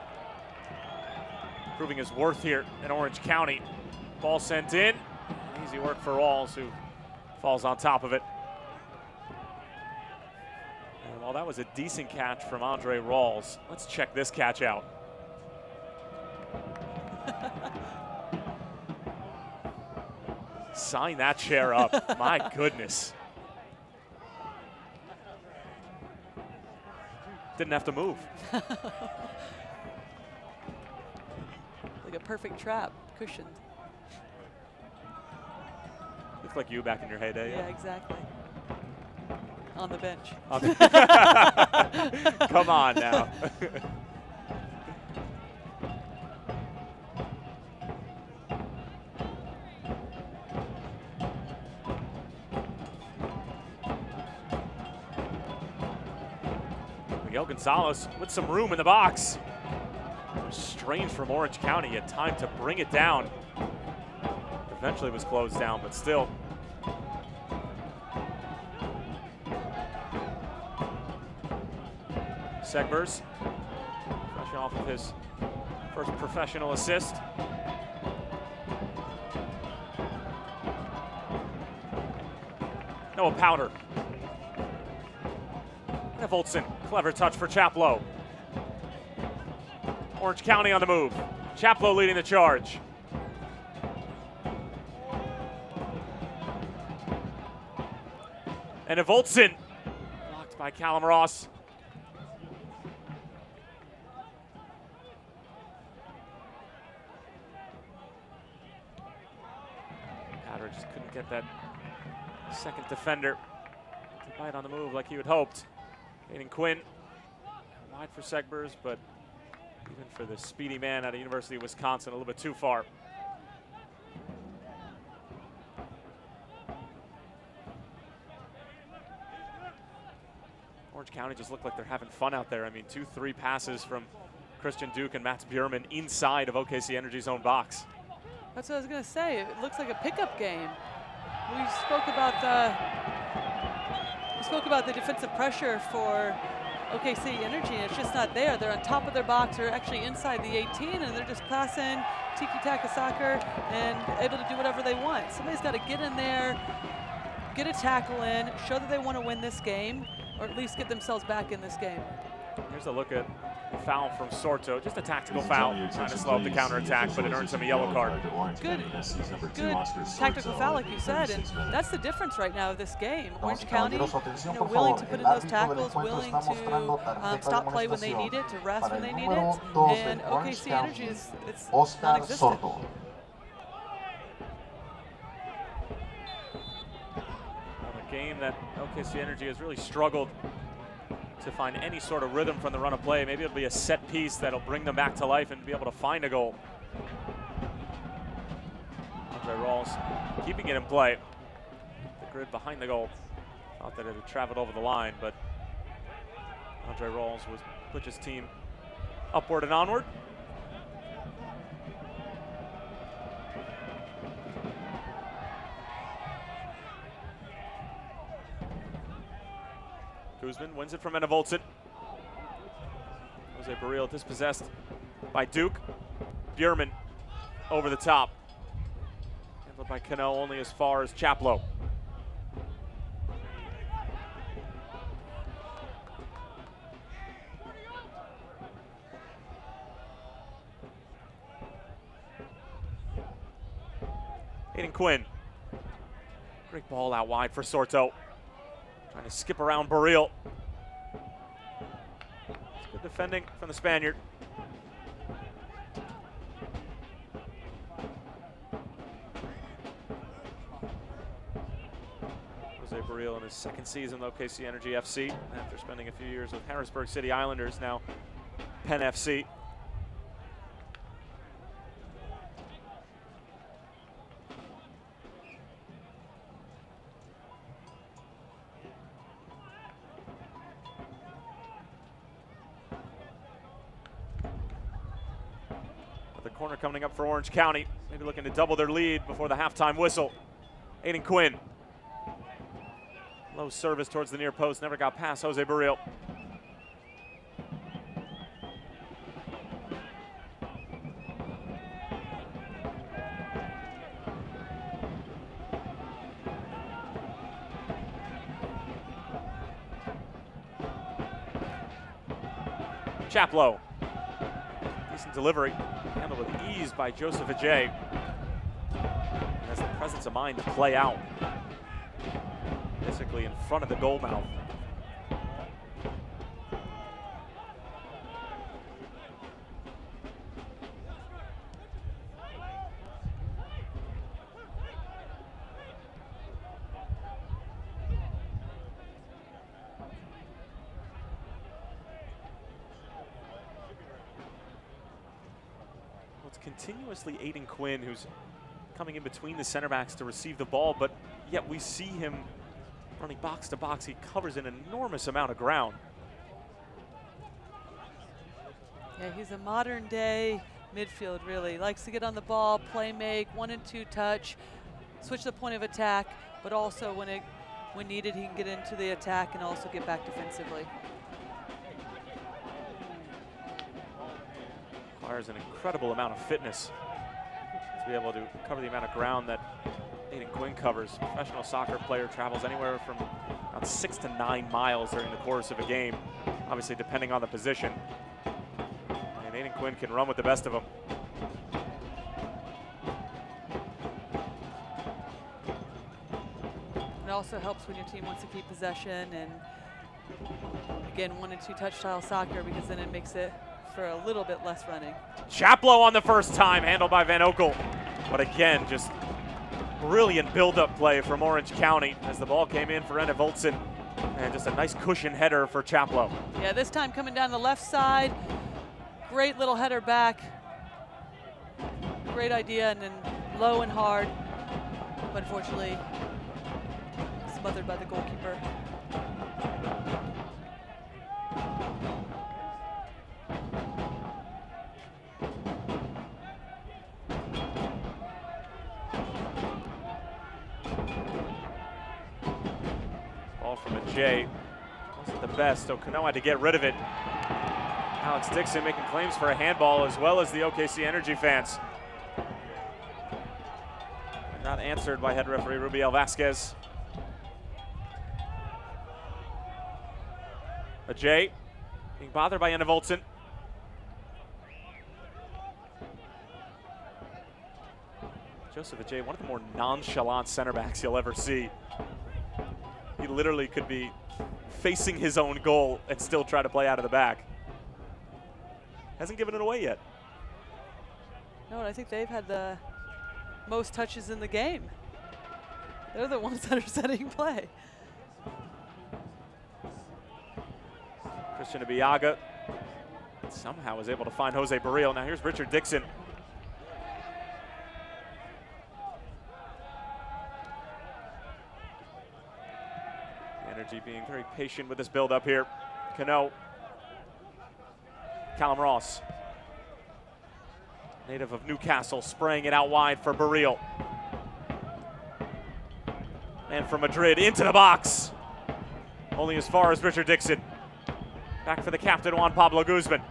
Speaker 1: proving his worth here in Orange County. Ball sent in. Easy work for Rawls, who falls on top of it. And while that was a decent catch from Andre Rawls, let's check this catch out. Sign that chair up. My goodness. Didn't have to move.
Speaker 2: Like a perfect trap, cushioned.
Speaker 1: Looks like you back in your heyday.
Speaker 2: Yeah, exactly. On the bench.
Speaker 1: Come on now. Miguel Gonzalez with some room in the box. Strange from Orange County, had time to bring it down. Eventually was closed down, but still. Segbers, fresh off of his first professional assist. Noah Powder. Voltson, clever touch for Chaplow. Orange County on the move. Chaplow leading the charge. And a Voltson, blocked by Callum Ross. Powder just couldn't get that second defender to bite on the move like he had hoped. Aiden Quinn, wide for Segbers, but even for the speedy man out of University of Wisconsin, a little bit too far. Orange County just looked like they're having fun out there. I mean, 2-3 passes from Christian Duke and Matt Bierman inside of OKC Energy's own box.
Speaker 2: That's what I was going to say. It looks like a pickup game. We spoke about the defensive pressure for OKC Energy, and it's just not there. They're on top of their box, or actually inside the 18, and they're just passing tiki-taka soccer and able to do whatever they want. Somebody's got to get in there, get a tackle in, show that they want to win this game, or at least get themselves back in this game.
Speaker 1: Here's a look at the foul from Sorto. Just a tactical foul, trying to slow up the counterattack, but it earns him a yellow card.
Speaker 2: Good tactical foul, like you said, and that's the difference right now of this game. Orange County, willing to put in those tackles, willing to stop play when they need it, to rest when they need it, and OKC Energy it's non-existent.
Speaker 1: A game that OKC Energy has really struggled to find any sort of rhythm from the run of play. Maybe it'll be a set piece that'll bring them back to life and be able to find a goal. Andre Rawls keeping it in play. The grid behind the goal. Thought that it had traveled over the line, but Andre Rawls was push his team upward and onward. Guzman wins it from Enna Voltson. Jose Barril dispossessed by Duke. Bierman over the top. Handled by Cano only as far as Chaplow. Aiden Quinn. Great ball out wide for Sorto. Trying to skip around Baril. Good defending from the Spaniard. Jose Baril in his second season with OKC Energy FC after spending a few years with Harrisburg City Islanders, now Penn FC. The corner coming up for Orange County. Maybe looking to double their lead before the halftime whistle. Aiden Quinn. Low service towards the near post. Never got past Jose Baril. Chaplow. Decent delivery. Handled with ease by Joseph Ajay. Has the presence of mind to play out. Basically in front of the goal mouth. It's continuously Aiden Quinn who's coming in between the center backs to receive the ball, but yet we see him running box to box. He covers an enormous amount of ground.
Speaker 2: Yeah, he's a modern day midfield, really. Likes to get on the ball, play make, 1 and 2 touch, switch the point of attack, but also when needed, he can get into the attack and also get back defensively.
Speaker 1: Requires an incredible amount of fitness to be able to cover the amount of ground that Aiden Quinn covers. Professional soccer player travels anywhere from about 6 to 9 miles during the course of a game, obviously depending on the position. And Aiden Quinn can run with the best of them.
Speaker 2: It also helps when your team wants to keep possession and, again, 1 and 2 touch style soccer, because then it makes it for a little bit less running.
Speaker 1: Chaplow on the first time, handled by Van Okel. But again, just brilliant build-up play from Orange County as the ball came in for Enna Voltson. And just a nice cushion header for Chaplow.
Speaker 2: Yeah, this time coming down the left side. Great little header back. Great idea, and then low and hard. But unfortunately, smothered by the goalkeeper.
Speaker 1: From Ajay. Wasn't the best, so Cano had to get rid of it. Alex Dixon making claims for a handball, as well as the OKC Energy fans. Not answered by head referee Rubiel Vasquez. Ajay being bothered by Enna Voltson. Joseph Ajay, one of the more nonchalant center backs you'll ever see. He literally could be facing his own goal and still try to play out of the back. Hasn't given it away yet.
Speaker 2: No, I think they've had the most touches in the game. They're the ones that are setting play.
Speaker 1: Christian Abiyaga somehow was able to find Jose Baril. Now here's Richard Dixon. Energy being very patient with this build-up here. Cano. Callum Ross, native of Newcastle, spraying it out wide for Baril. And from Madrid into the box. Only as far as Richard Dixon. Back for the captain, Juan Pablo Guzman.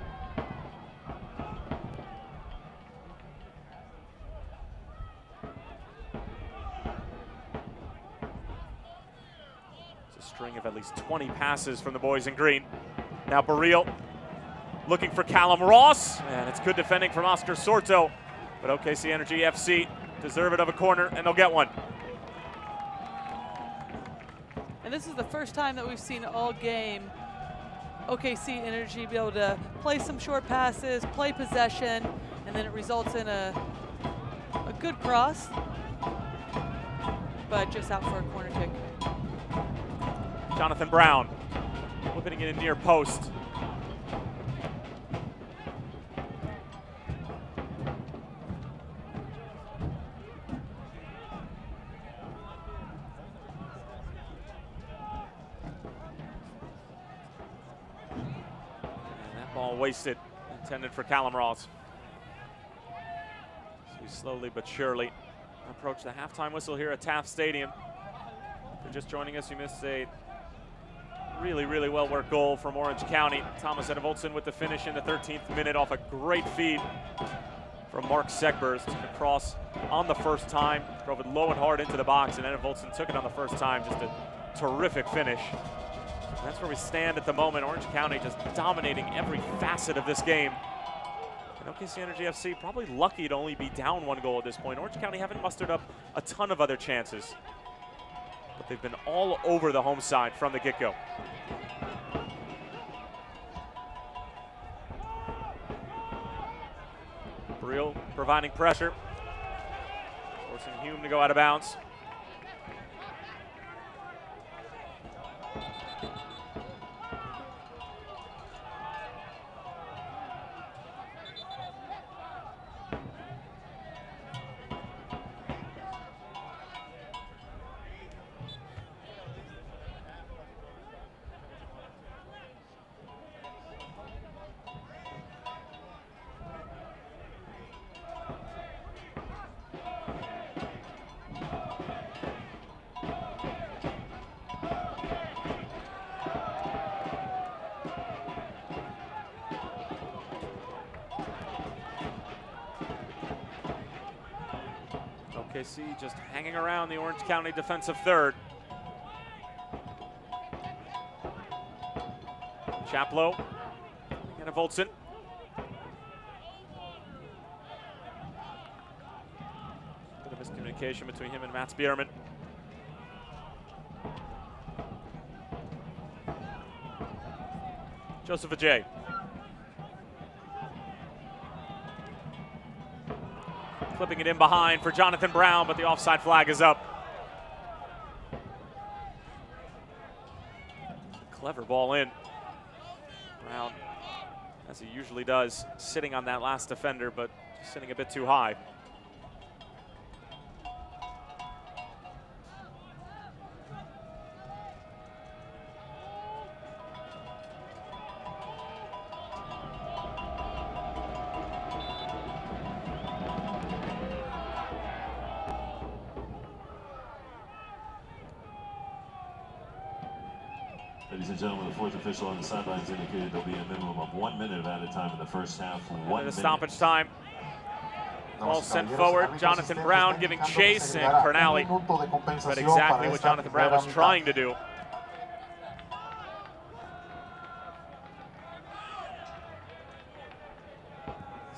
Speaker 1: String of at least 20 passes from the boys in green. Now Baril looking for Callum Ross, and it's good defending from Oscar Sorto, but OKC Energy FC deserve it of a corner, and they'll get one.
Speaker 2: And this is the first time that we've seen all game OKC Energy be able to play some short passes, play possession, and then it results in a good cross, but just out for a corner kick.
Speaker 1: Jonathan Brown whipping it in near post. Ball wasted, intended for Callum Ross. So we slowly but surely approach the halftime whistle here at Taft Stadium. If you're just joining us, you missed a really, really well-worked goal from Orange County. Thomas Enevoldsen with the finish in the 13th minute off a great feed from Mark Segbers. Took a cross on the first time, drove it low and hard into the box, and Enevoldsen took it on the first time. Just a terrific finish. That's where we stand at the moment. Orange County just dominating every facet of this game. And OKC Energy FC probably lucky to only be down 1 goal at this point. Orange County haven't mustered up a ton of other chances, but they've been all over the home side from the get-go. Briel providing pressure, forcing Hume to go out of bounds. OKC just hanging around the Orange County defensive third. Chaplow, Enevoldsen. Bit of miscommunication between him and Mats Bierman. Joseph Ajay. Clipping it in behind for Jonathan Brown, but the offside flag is up. Clever ball in. Brown, as he usually does, sitting on that last defender, but just sitting a bit too high.
Speaker 7: Ladies and gentlemen, the fourth official on the sidelines indicated there'll be a minimum of 1 minute of added time in the first half. 1 minute.
Speaker 1: Stoppage time. Ball sent forward. Jonathan Brown giving chase, and Cernali read exactly what Jonathan Brown was trying to do.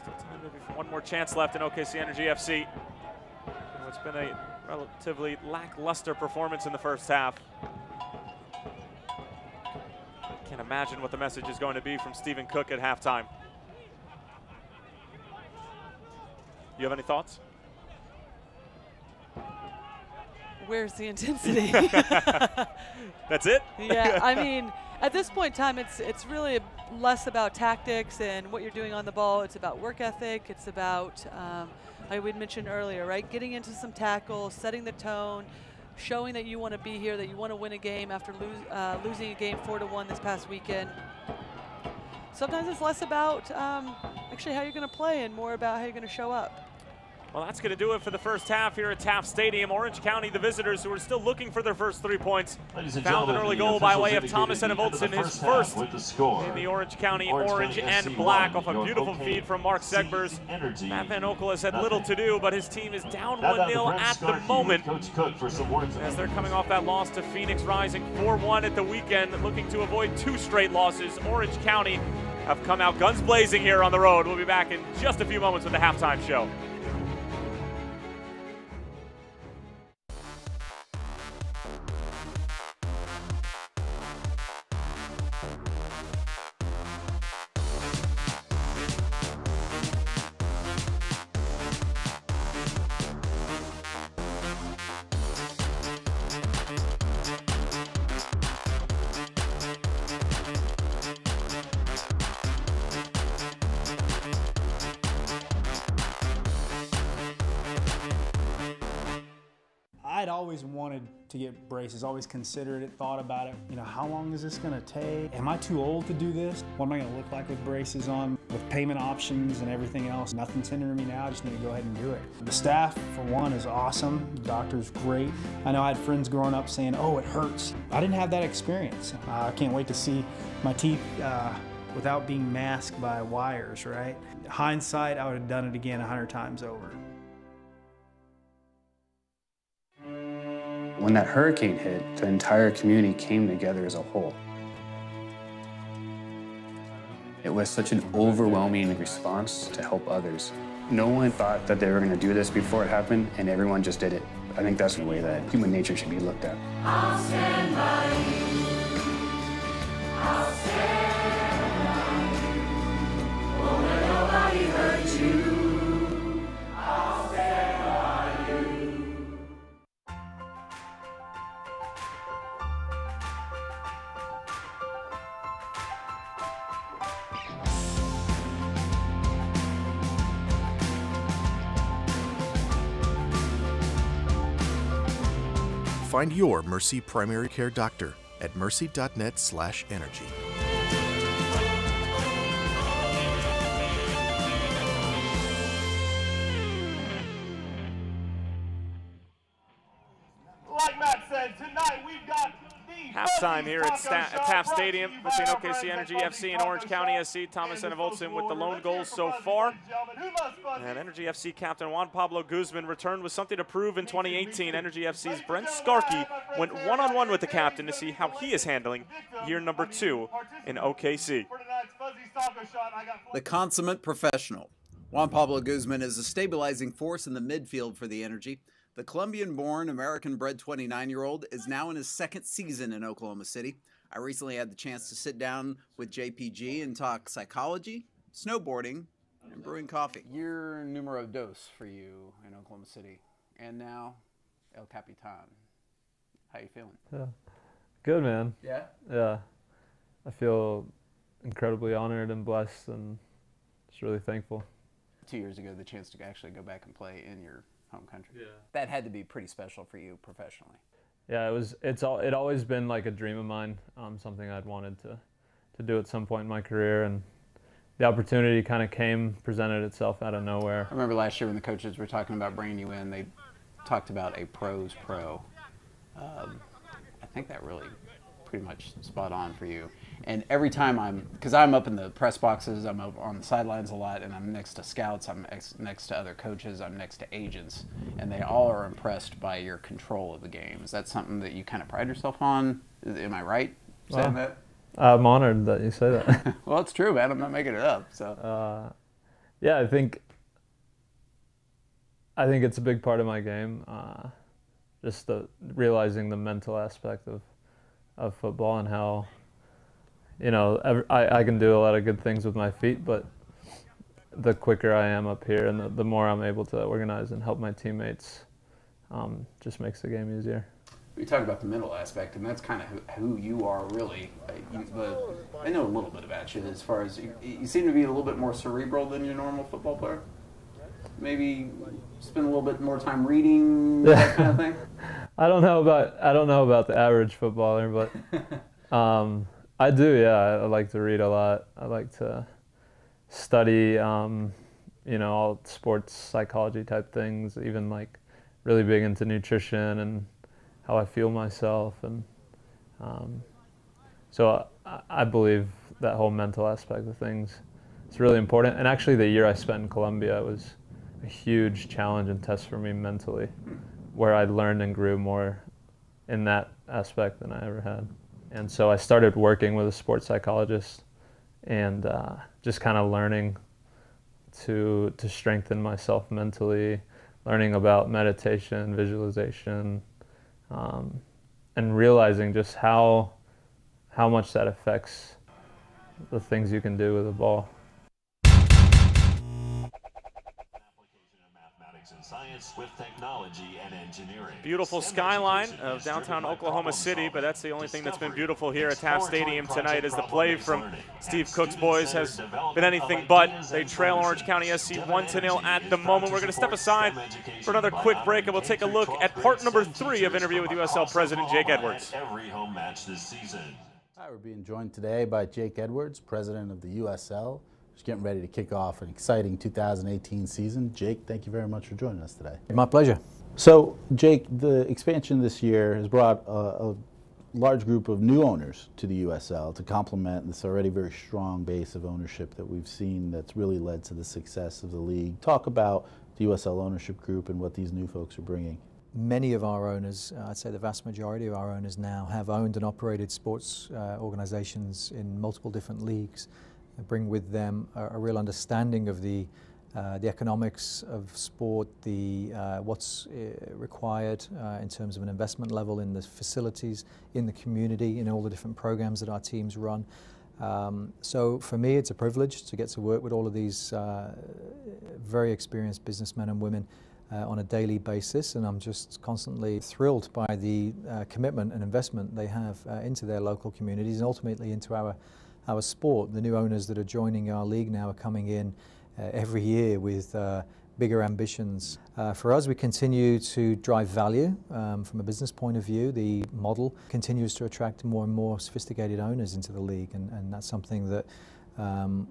Speaker 1: Still time, maybe for one more chance left in OKC Energy FC. It's been a relatively lackluster performance in the first half. Can't imagine what the message is going to be from Stephen Cook at halftime. You have any thoughts?
Speaker 2: Where's the intensity?
Speaker 1: That's it?
Speaker 2: Yeah, I mean, at this point in time, it's really less about tactics and what you're doing on the ball. It's about work ethic. It's about, like we'd mentioned earlier, right? Getting into some tackles, setting the tone, showing that you want to be here, that you want to win a game after losing a game 4-1 this past weekend. Sometimes it's less about actually how you're going to play and more about how you're going to show up.
Speaker 1: Well, that's going to do it for the first half here at Taft Stadium. Orange County, the visitors, who are still looking for their first 3 points, found an early goal by way of Thomas Enevoldsen, his first in the Orange County orange and black, off a beautiful feed from Mark Segbers. Matt Van Oekel has had little to do, but his team is down 1-0 at the moment, as they're coming off that loss to Phoenix, rising 4-1 at the weekend, looking to avoid 2 straight losses. Orange County have come out guns blazing here on the road. We'll be back in just a few moments with the halftime show.
Speaker 6: I'd always wanted to get braces, always considered it, thought about it. How long is this gonna take? Am I too old to do this? What am I gonna look like with braces on? With payment options and everything else, nothing's hindering me now, I just need to go ahead and do it. The staff, for one, is awesome. The doctor's great. I know I had friends growing up saying, oh, it hurts. I didn't have that experience. I can't wait to see my teeth without being masked by wires, right? Hindsight, I would have done it again 100 times over.
Speaker 8: When that hurricane hit, the entire community came together as a whole. It was such an overwhelming response to help others. No one thought that they were going to do this before it happened, and everyone just did it. I think that's the way that human nature should be looked at.
Speaker 9: I'll stand by you. I'll stand by you. Won't let nobody hurt you. I'll stand by you.
Speaker 3: Find your Mercy primary care doctor at mercy.net/energy.
Speaker 10: Like Matt said, tonight we've got
Speaker 1: halftime here at Taft Stadium between OKC Energy FC and Orange County SC. Thomas Enevoltson with the lone goals so far. And Energy FC captain Juan Pablo Guzman returned with something to prove in 2018. Energy FC's Brent Skarkey went one-on-one with the captain to see how he is handling year number 2 in OKC.
Speaker 11: The consummate professional. Juan Pablo Guzman is a stabilizing force in the midfield for the Energy. The Colombian-born, American-bred 29-year-old is now in his second season in Oklahoma City. I recently had the chance to sit down with JPG and talk psychology, snowboarding, and brewing coffee. Year numero dos for you in Oklahoma City. And now, El Capitan. How you feeling?
Speaker 12: Yeah. Good, man.
Speaker 11: Yeah?
Speaker 12: Yeah. I feel incredibly honored and blessed and just really thankful.
Speaker 11: 2 years ago, the chance to actually go back and play in your home country.
Speaker 12: Yeah.
Speaker 11: That had to be pretty special for you professionally.
Speaker 12: Yeah, it always been like a dream of mine, something I'd wanted to do at some point in my career, and the opportunity kind of presented itself out of nowhere.
Speaker 11: I remember last year when the coaches were talking about bringing you in, they talked about a pro's pro. I think that really pretty much spot on for you. And every time because I'm up in the press boxes, I'm up on the sidelines a lot, and I'm next to scouts, I'm next to other coaches, I'm next to agents, and they all are impressed by your control of the game. Is that something that you kind of pride yourself on? Am I right saying that?
Speaker 12: I'm honored that you say that.
Speaker 11: Well, it's true, man. I'm not making it up. So.
Speaker 12: Yeah, I think it's a big part of my game. Just realizing the mental aspect of football and how, I can do a lot of good things with my feet, but the quicker I am up here and the more I'm able to organize and help my teammates, just makes the game easier.
Speaker 11: We talk about the mental aspect, and that's kind of who you are, really. I know a little bit about you as far as you seem to be a little bit more cerebral than your normal football player. Maybe spend a little bit more time reading, that kind of thing.
Speaker 12: I don't know about the average footballer, but I do. Yeah, I like to read a lot. I like to study, all sports psychology type things. Even like really big into nutrition and how I feel myself, and so I believe that whole mental aspect of things is really important. And actually, the year I spent in Colombia was a huge challenge and test for me mentally, where I learned and grew more in that aspect than I ever had. And so I started working with a sports psychologist and just kind of learning to strengthen myself mentally, learning about meditation, visualization, and realizing just how much that affects the things you can do with a ball.
Speaker 7: Application of mathematics Science with technology and engineering.
Speaker 1: Beautiful skyline of downtown Oklahoma City, but that's the only thing that's been beautiful here at Taft Stadium tonight, as the play from Steve Cook's boys has been anything but. They trail Orange County SC 1-0 at the moment. We're going to step aside for another quick break, and we'll take a look at part number 3 of interview with USL President Jake Edwards.
Speaker 7: Every home match this season.
Speaker 13: Hi, we're being joined today by Jake Edwards, president of the USL. Just getting ready to kick off an exciting 2018 season. Jake, thank you very much for joining us today.
Speaker 14: My pleasure.
Speaker 13: So, Jake, the expansion this year has brought a large group of new owners to the USL to complement this already very strong base of ownership that we've seen that's really led to the success of the league. Talk about the USL ownership group and what these new folks are bringing.
Speaker 14: Many of our owners, I'd say the vast majority of our owners now, have owned and operated sports organizations in multiple different leagues. They bring with them a real understanding of the economics of sport, what's required in terms of an investment level in the facilities, in the community, in all the different programs that our teams run. So for me, it's a privilege to get to work with all of these very experienced businessmen and women on a daily basis, and I'm just constantly thrilled by the commitment and investment they have into their local communities and ultimately into our sport. The new owners that are joining our league now are coming in every year with bigger ambitions. For us, we continue to drive value from a business point of view. The model continues to attract more and more sophisticated owners into the league, and that's something that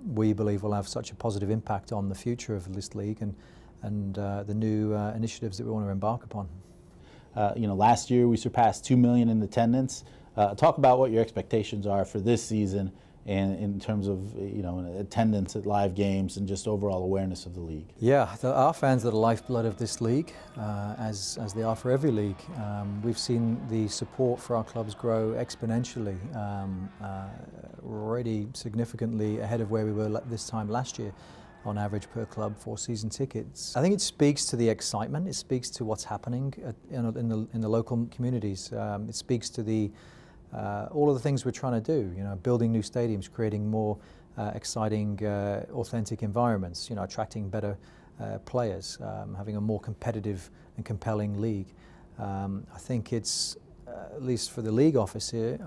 Speaker 14: we believe will have such a positive impact on the future of this league and the new initiatives that we want to embark upon.
Speaker 13: Last year we surpassed 2 million in attendance. Talk about what your expectations are for this season, and in terms of attendance at live games and just overall awareness of the league.
Speaker 14: Yeah, our fans are the lifeblood of this league, as they are for every league. We've seen the support for our clubs grow exponentially, already significantly ahead of where we were this time last year on average per club for season tickets. I think it speaks to the excitement. It speaks to what's happening in the local communities. It speaks to all of the things we're trying to do, building new stadiums, creating more exciting, authentic environments, attracting better players, having a more competitive and compelling league. I think it's, at least for the league office here,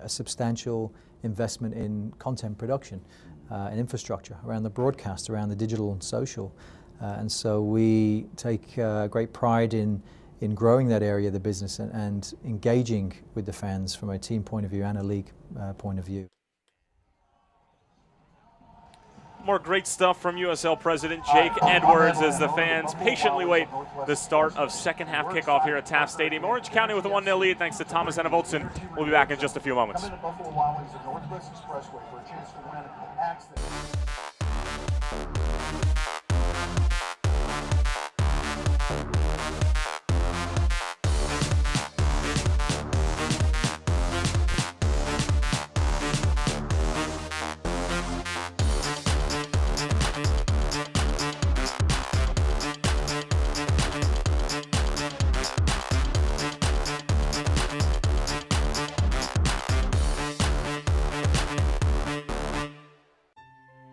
Speaker 14: a substantial investment in content production and infrastructure around the broadcast, around the digital and social. And so we take great pride in growing that area of the business and engaging with the fans from a team point of view and a league point of view.
Speaker 1: More great stuff from USL President Jake Edwards as the fans patiently wait the start of second half kickoff here at Taft Stadium. Orange County with a 1-0 lead thanks to Thomas Enevoldsen. We'll be back in just a few moments.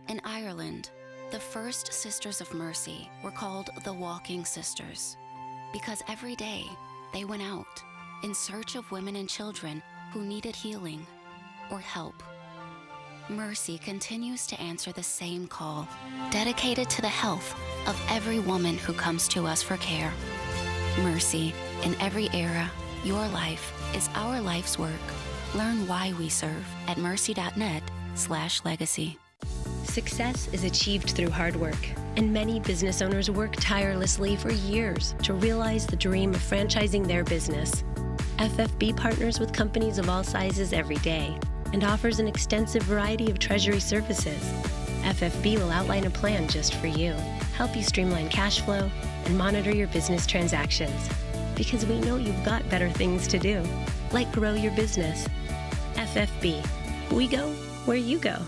Speaker 15: In Ireland, the first Sisters of Mercy were called the Walking Sisters because every day they went out in search of women and children who needed healing or help. Mercy continues to answer the same call, dedicated to the health of every woman who comes to us for care. Mercy, in every era, your life is our life's work. Learn why we serve at mercy.net/legacy.
Speaker 5: Success is achieved through hard work, and many business owners work tirelessly for years to realize the dream of franchising their business. FFB partners with companies of all sizes every day and offers an extensive variety of treasury services. FFB will outline a plan just for you, help you streamline cash flow, and monitor your business transactions. Because we know you've got better things to do, like grow your business. FFB, we go where you go.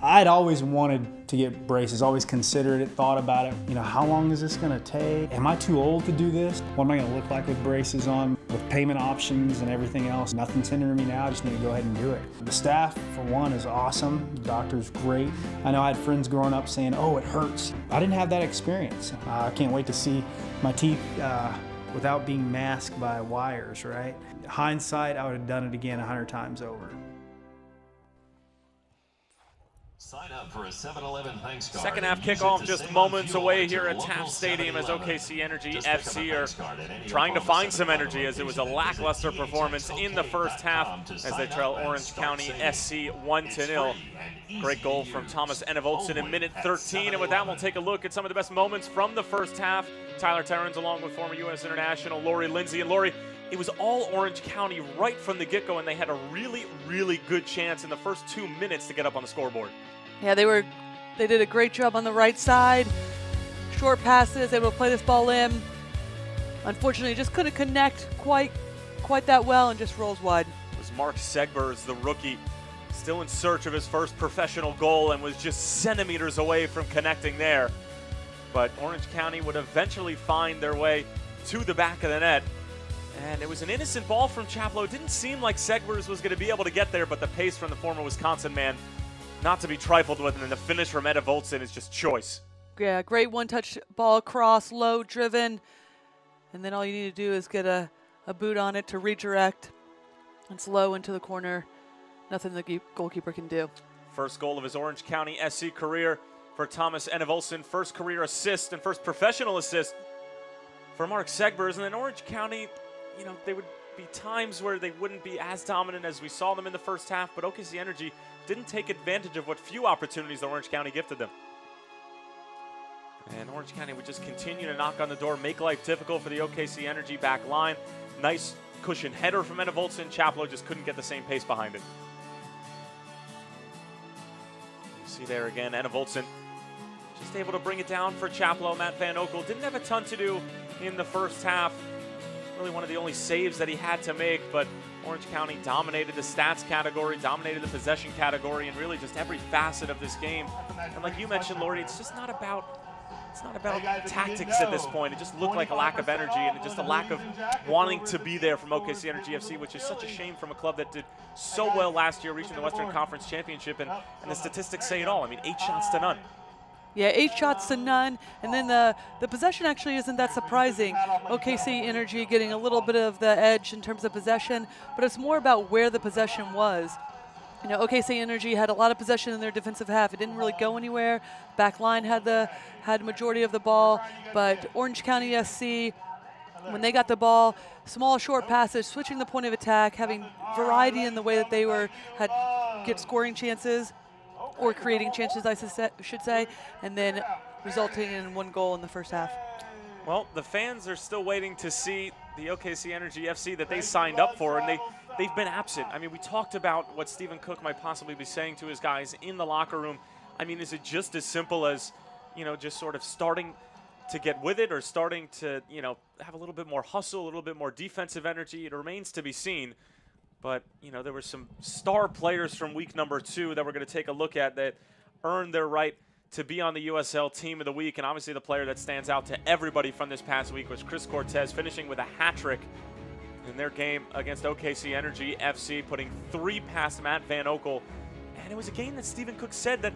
Speaker 6: I'd always wanted to get braces, always considered it, thought about it. You know, how long is this gonna take? Am I too old to do this? What am I gonna look like with braces on? With payment options and everything else, nothing's hindering me now, I just need to go ahead and do it. The staff, for one, is awesome. The doctor's great. I know I had friends growing up saying, oh, it hurts. I didn't have that experience. I can't wait to see my teeth without being masked by wires, right? Hindsight, I would have done it again 100 times over.
Speaker 7: Sign up for a 7-Eleven thanks card.
Speaker 1: Second half kickoff just moments away here at Taft Stadium as OKC Energy FC are trying to find some energy, as it was a lackluster performance in the first half as they trail Orange County SC 1-0. Great goal from Thomas Enevoldsen in minute 13, and with that we'll take a look at some of the best moments from the first half. Tyler Terrens along with former U.S. international Lori Lindsay. And Lori, it was all Orange County right from the get-go, and they had a really, really good chance in the first 2 minutes to get up on the scoreboard.
Speaker 2: Yeah, they did a great job on the right side. Short passes, able to play this ball in. Unfortunately, just couldn't connect quite that well and just rolls wide.
Speaker 1: It was Mark Segbers, the rookie, still in search of his first professional goal and was just centimeters away from connecting there. But Orange County would eventually find their way to the back of the net. And it was an innocent ball from Chaplow. It didn't seem like Segbers was going to be able to get there, but the pace from the former Wisconsin man not to be trifled with, and then the finish from Enevoldsen is just choice.
Speaker 2: Yeah, great one-touch ball across, low driven, and then all you need to do is get a boot on it to redirect. It's low into the corner. Nothing the goalkeeper can do.
Speaker 1: First goal of his Orange County SC career for Thomas Enevoldsen. First career assist and first professional assist for Mark Segbers. And then Orange County, you know, they would be times where they wouldn't be as dominant as we saw them in the first half, but OKC Energy didn't take advantage of what few opportunities the Orange County gifted them. And Orange County would just continue to knock on the door, make life difficult for the OKC Energy back line. Nice cushion header from Enevoldsen. Chaplow just couldn't get the same pace behind it. You see there again, Enevoldsen just able to bring it down for Chaplow. Matt Van Oekel didn't have a ton to do in the first half. Really one of the only saves that he had to make, but Orange County dominated the stats category, dominated the possession category, and really just every facet of this game. And like you mentioned, Lori, it's just not about tactics at this point. It just looked like a lack of energy and just a lack of wanting to be there from OKC Energy FC, which is such a shame from a club that did so well last year, reaching the Western Conference Championship, and the statistics say it all. I mean, 8 shots to none.
Speaker 2: Yeah, 8 shots to none, and then the possession actually isn't that surprising. OKC Energy getting a little bit of the edge in terms of possession, but it's more about where the possession was. You know, OKC Energy had a lot of possession in their defensive half. It didn't really go anywhere. Back line had majority of the ball, but Orange County SC, when they got the ball, small short passes, switching the point of attack, having variety in the way that they get scoring chances, or creating chances, I should say, and then resulting in 1 goal in the first half.
Speaker 1: Well, the fans are still waiting to see the OKC Energy FC that they signed up for, and they've been absent. I mean, we talked about what Stephen Cook might possibly be saying to his guys in the locker room. I mean, is it just as simple as, you know, just sort of starting to get with it, or starting to, you know, have a little bit more hustle, a little bit more defensive energy? It remains to be seen. But, you know, there were some star players from week number 2 that we're going to take a look at that earned their right to be on the USL Team of the Week. And obviously the player that stands out to everybody from this past week was Chris Cortez, finishing with a hat trick in their game against OKC Energy FC, putting 3 past Matt Van Oekel. And it was a game that Stephen Cook said that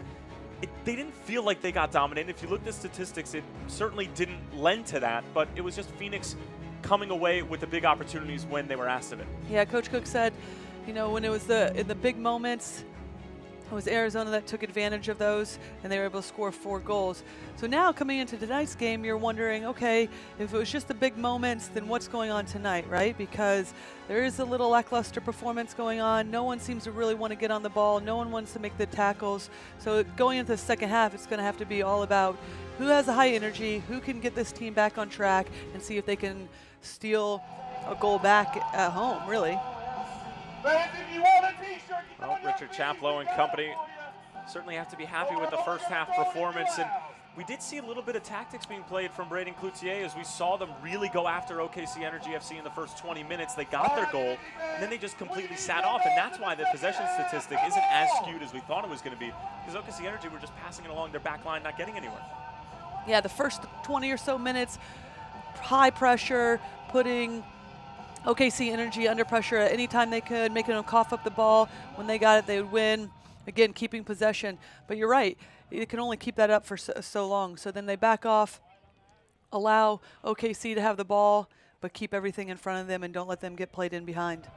Speaker 1: they didn't feel like they got dominated. If you looked at statistics, it certainly didn't lend to that, but it was just Phoenix coming away with the big opportunities when they were asked of it.
Speaker 2: Yeah, Coach Cook said, you know, when it was in the big moments, it was Arizona that took advantage of those, and they were able to score 4 goals. So now coming into tonight's game, you're wondering, okay, if it was just the big moments, then what's going on tonight, right? Because there is a little lackluster performance going on. No one seems to really want to get on the ball. No one wants to make the tackles. So going into the second half, it's going to have to be all about who has the high energy, who can get this team back on track, and see if they can steal a goal back at home, really.
Speaker 1: Well, Richard Chaplow and company certainly have to be happy with the first half performance, and We did see a little bit of tactics being played from Braden Cloutier as we saw them really go after OKC Energy FC in the first 20 minutes. They got their goal, and then they just completely sat off, and that's why the possession statistic isn't as skewed as we thought it was going to be, because OKC Energy were just passing it along their back line, not getting anywhere.
Speaker 2: Yeah, the first 20 or so minutes, high pressure, putting OKC Energy under pressure at any time they could, making them cough up the ball. When they got it, they would win. Again, keeping possession. But you're right, you can only keep that up for so long. So then they back off, allow OKC to have the ball, but keep everything in front of them and don't let them get played in behind.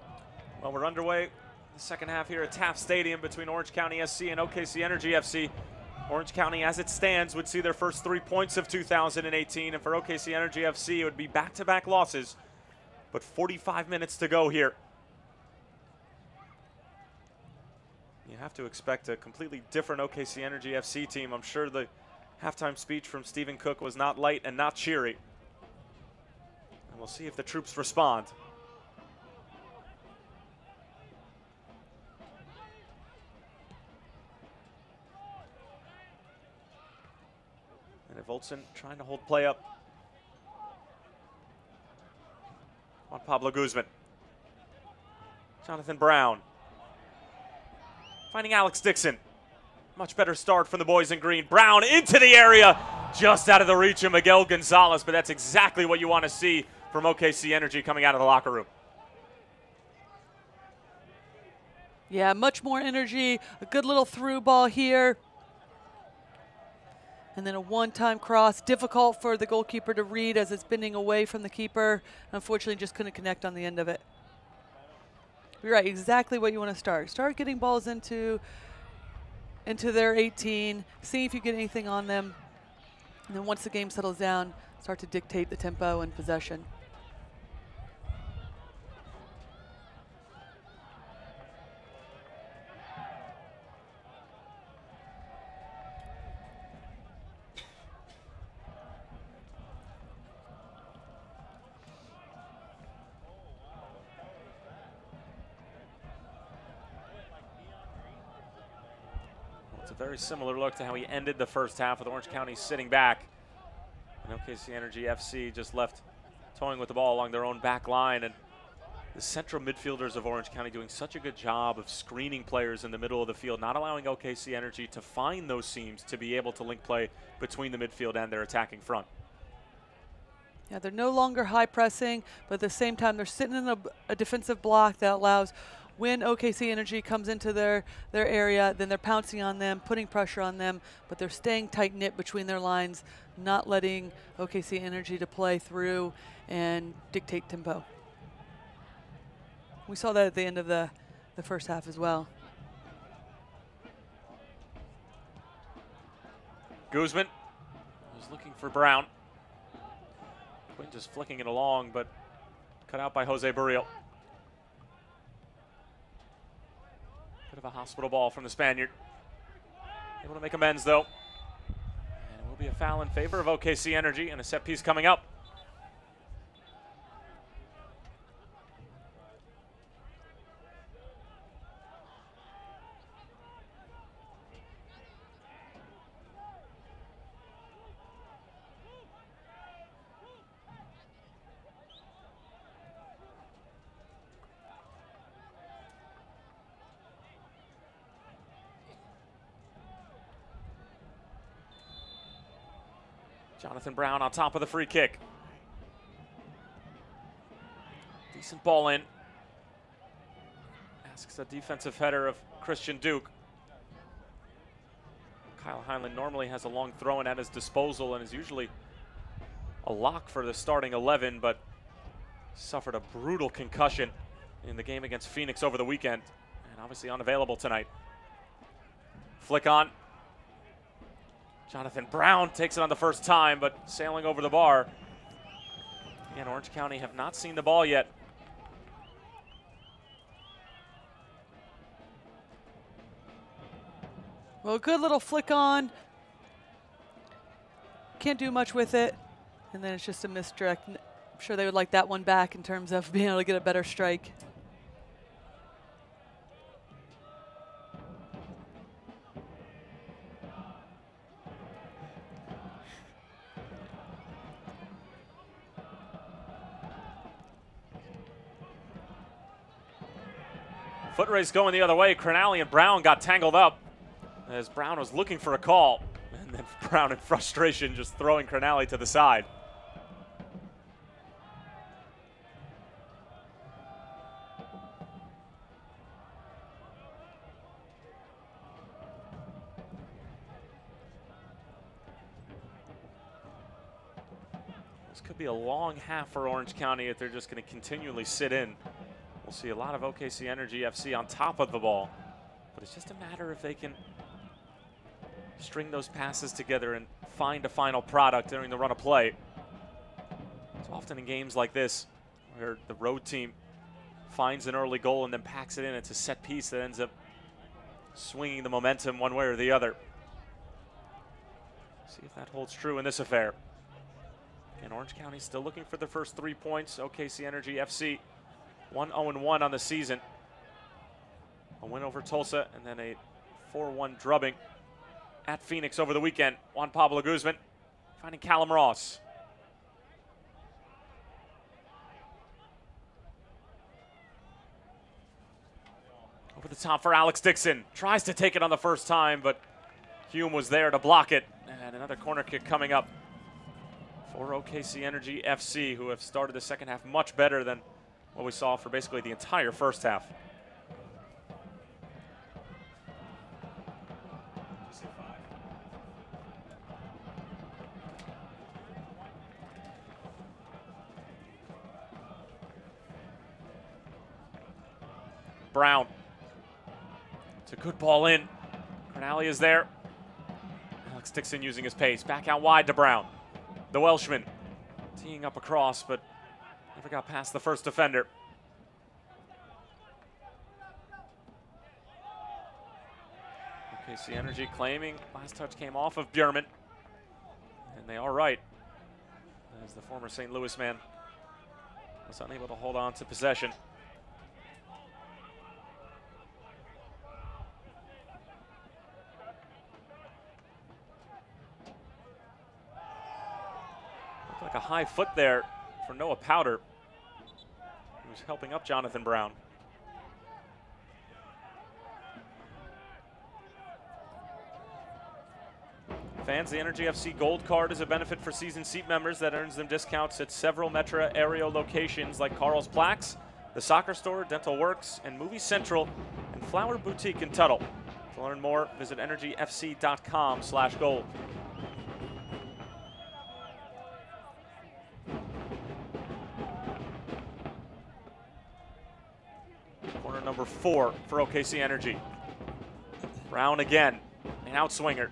Speaker 1: Well, we're underway the second half here at Taft Stadium between Orange County SC and OKC Energy FC. Orange County, as it stands, would see their first 3 points of 2018, and for OKC Energy FC, it would be back-to-back losses, but 45 minutes to go here. You have to expect a completely different OKC Energy FC team. I'm sure the halftime speech from Stephen Cook was not light and not cheery. And we'll see if the troops respond. And Voltson trying to hold play up on Pablo Guzman. Jonathan Brown finding Alex Dixon. Much better start from the boys in green. Brown into the area, just out of the reach of Miguel Gonzalez, but that's exactly what you want to see from OKC Energy coming out of the locker room.
Speaker 2: Yeah, much more energy, a good little through ball here. And then a one-time cross, difficult for the goalkeeper to read as it's bending away from the keeper. Unfortunately, just couldn't connect on the end of it. You're right, exactly what you want to start. Start getting balls into their 18, see if you get anything on them. And then once the game settles down, start to dictate the tempo and possession.
Speaker 1: Very similar look to how he ended the first half with Orange County sitting back. And OKC Energy FC just left toying with the ball along their own back line. And the central midfielders of Orange County doing such a good job of screening players in the middle of the field, not allowing OKC Energy to find those seams to be able to link play between the midfield and their attacking front.
Speaker 2: Yeah, they're no longer high pressing, but at the same time, they're sitting in a defensive block that allows when OKC Energy comes into their area, then they're pouncing on them, putting pressure on them, but they're staying tight-knit between their lines, not letting OKC Energy to play through and dictate tempo. We saw that at the end of the first half as well.
Speaker 1: Guzman was looking for Brown. Quinn just flicking it along, but cut out by Jose Barrio. Bit of a hospital ball from the Spaniard. Able to make amends, though. And it will be a foul in favor of OKC Energy and a set piece coming up. Jonathan Brown on top of the free kick. Decent ball in. Asks a defensive header of Christian Duke. Kyle Heinlein normally has a long throw-in at his disposal and is usually a lock for the starting 11, but suffered a brutal concussion in the game against Phoenix over the weekend and obviously unavailable tonight. Flick on. Jonathan Brown takes it on the first time, but sailing over the bar. Again, Orange County have not seen the ball yet.
Speaker 2: Well, a good little flick on. Can't do much with it. And then it's just a misdirect. I'm sure they would like that one back in terms of being able to get a better strike.
Speaker 1: Foot race going the other way. Crenali and Brown got tangled up as Brown was looking for a call. And then Brown in frustration just throwing Crenali to the side. This could be a long half for Orange County if they're just going to continually sit in. We'll see a lot of OKC Energy FC on top of the ball, but it's just a matter if they can string those passes together and find a final product during the run of play. It's often in games like this where the road team finds an early goal and then packs it in. It's a set piece that ends up swinging the momentum one way or the other. See if that holds true in this affair. And Orange County still looking for the first 3 points. OKC Energy FC 1-0-1 on the season. A win over Tulsa and then a 4-1 drubbing at Phoenix over the weekend. Juan Pablo Guzman finding Callum Ross. Over the top for Alex Dixon. Tries to take it on the first time, but Hume was there to block it. And another corner kick coming up for OKC Energy FC, who have started the second half much better than what we saw for basically the entire first half. Brown. It's a good ball in. Crenali is there. Alex Dixon using his pace. Back out wide to Brown. The Welshman teeing up across, but never got past the first defender. OKC Energy claiming last touch came off of Bjurman. And they are right, as the former St. Louis man was unable to hold on to possession. Like a high foot there for Noah Powder, who's helping up Jonathan Brown. Fans, the Energy FC Gold Card is a benefit for season seat members that earns them discounts at several Metro area locations like Carl's Plaques, the Soccer Store, Dental Works, and Movie Central, and Flower Boutique in Tuttle. To learn more, visit energyfc.com/gold. Corner number 4 for OKC Energy. Brown again, an outswinger.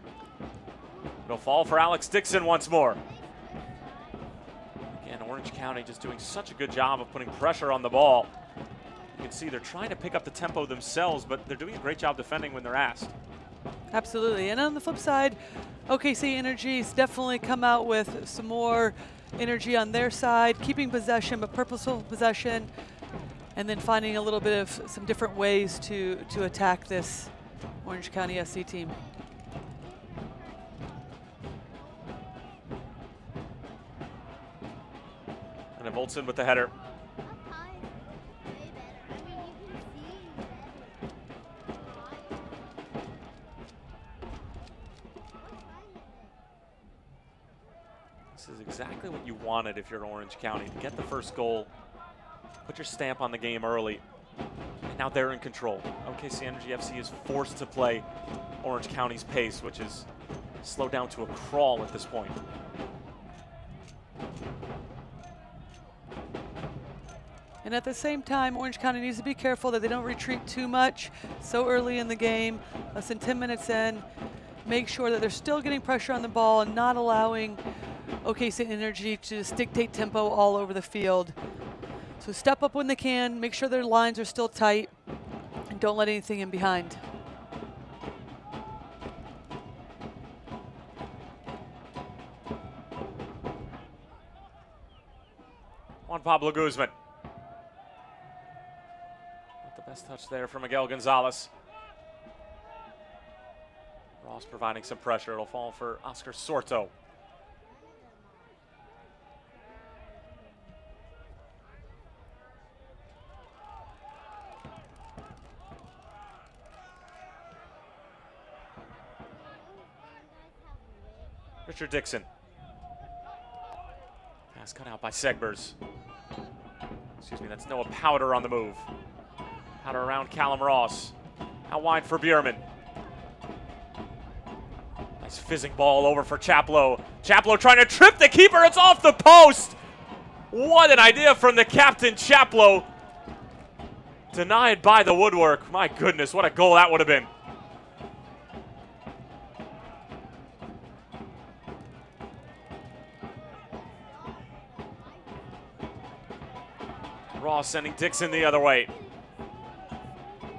Speaker 1: It'll fall for Alex Dixon once more. Again, Orange County just doing such a good job of putting pressure on the ball. You can see they're trying to pick up the tempo themselves, but they're doing a great job defending when they're asked.
Speaker 2: Absolutely. And on the flip side, OKC Energy's definitely come out with some more energy on their side, keeping possession, but purposeful possession, and then finding a little bit of some different ways to attack this Orange County SC team.
Speaker 1: And Voltson with the header. This is exactly what you wanted if you're Orange County, to get the first goal, put your stamp on the game early, and now they're in control. OKC Energy FC is forced to play Orange County's pace, which is slowed down to a crawl at this point.
Speaker 2: And at the same time, Orange County needs to be careful that they don't retreat too much so early in the game, less than 10 minutes in. Make sure that they're still getting pressure on the ball and not allowing OKC Energy to just dictate tempo all over the field. So step up when they can, make sure their lines are still tight, and don't let anything in behind.
Speaker 1: Juan Pablo Guzman. Best touch there from Miguel Gonzalez. Ross providing some pressure. It'll fall for Oscar Sorto. Richard Dixon. Pass cut out by Segbers. Excuse me, that's Noah Powder on the move. Powder around Callum Ross. Out wide for Bierman. Nice fizzing ball over for Chaplow. Chaplow trying to trip the keeper. It's off the post. What an idea from the captain, Chaplow. Denied by the woodwork. My goodness, what a goal that would have been. Ross sending Dixon the other way.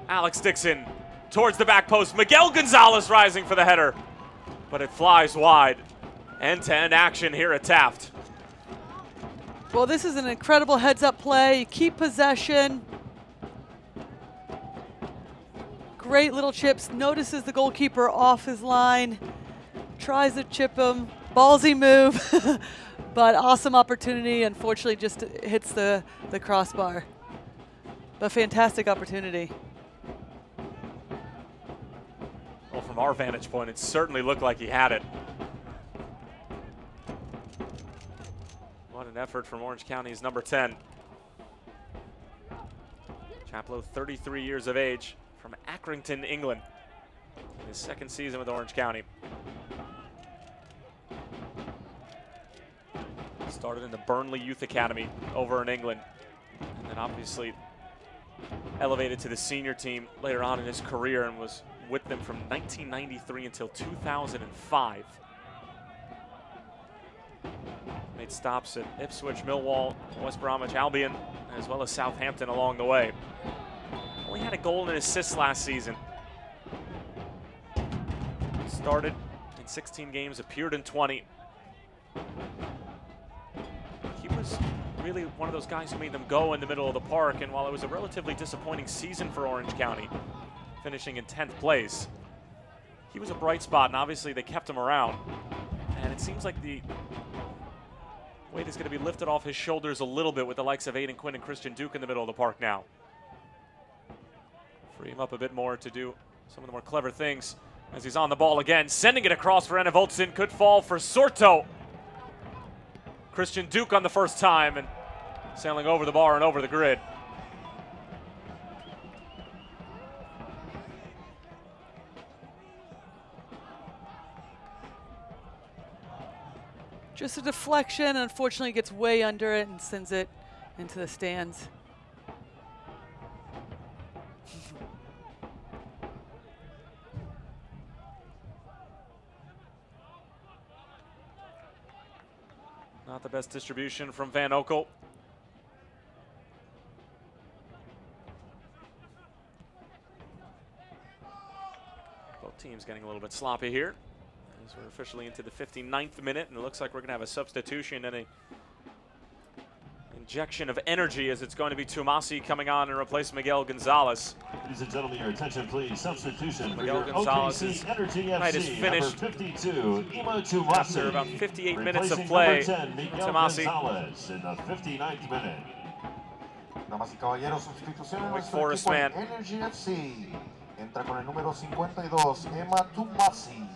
Speaker 1: Alex Dixon towards the back post. Miguel Gonzalez rising for the header, but it flies wide. End-to-end action here at Taft.
Speaker 2: Well, this is an incredible heads-up play. Keep possession. Great little chips. Notices the goalkeeper off his line. Tries to chip him. Ballsy move. But awesome opportunity. Unfortunately, just hits the crossbar. But fantastic opportunity.
Speaker 1: Well, from our vantage point, it certainly looked like he had it. What an effort from Orange County's number 10. Chaplow, 33 years of age, from Accrington, England. His second season with Orange County. Started in the Burnley Youth Academy over in England. And then obviously elevated to the senior team later on in his career and was with them from 1993 until 2005. Made stops at Ipswich, Millwall, West Bromwich Albion, as well as Southampton along the way. Only had a goal and an assist last season. Started in 16 games, appeared in 20. He was really one of those guys who made them go in the middle of the park, and while it was a relatively disappointing season for Orange County, finishing in 10th place, he was a bright spot, and obviously they kept him around. And it seems like the weight is going to be lifted off his shoulders a little bit with the likes of Aiden Quinn and Christian Duke in the middle of the park now. Free him up a bit more to do some of the more clever things as he's on the ball again. Sending it across for Enevoltson. Could fall for Sorto. Christian Duke on the first time and sailing over the bar and over the grid.
Speaker 2: Just a deflection, unfortunately gets way under it and sends it into the stands.
Speaker 1: Not the best distribution from Van Okel. Both teams getting a little bit sloppy here as we're officially into the 59th minute, and it looks like we're going to have a substitution and a injection of energy as it's going to be Tumasi coming on and replace Miguel Gonzalez.
Speaker 7: Ladies and gentlemen, your attention please. Substitution for
Speaker 1: Miguel
Speaker 7: your
Speaker 1: Gonzalez's
Speaker 7: OKC Energy
Speaker 1: night is
Speaker 7: FC,
Speaker 1: finished.
Speaker 7: number 52, Ima Tumasi.
Speaker 1: After about 58 minutes of play,
Speaker 7: Number 10, Miguel
Speaker 1: Tumasi.
Speaker 7: Gonzalez in the 59th minute.
Speaker 16: Damas y caballeros, sustitución en nuestro
Speaker 1: Forest
Speaker 16: equipo
Speaker 1: man.
Speaker 16: en Energy FC. Entra con el número 52, Emma Tumasi.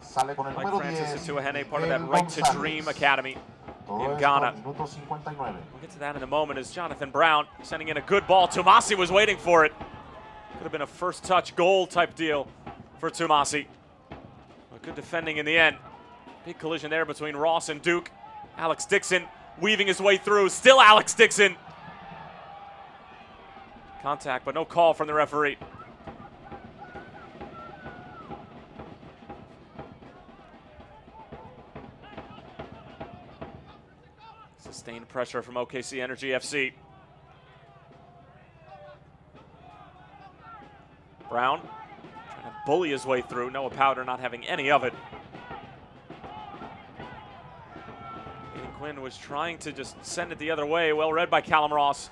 Speaker 16: Sale con el
Speaker 1: Like
Speaker 16: número
Speaker 1: Francis
Speaker 16: 10,
Speaker 1: Atuahene, part of that
Speaker 16: Miguel
Speaker 1: Right to
Speaker 16: González.
Speaker 1: Dream Academy
Speaker 16: Todo
Speaker 1: in
Speaker 16: esto
Speaker 1: Ghana.
Speaker 16: al minuto 59.
Speaker 1: We'll get to that in a moment as Jonathan Brown sending in a good ball. Tumasi was waiting for it. Could have been a first touch goal type deal for Tumasi. But good defending in the end. Big collision there between Ross and Duke. Alex Dixon weaving his way through. Still Alex Dixon. Contact, but no call from the referee. Sustained pressure from OKC Energy FC. Brown trying to bully his way through. Noah Powder not having any of it. Aiden Quinn was trying to just send it the other way. Well read by Callum Ross.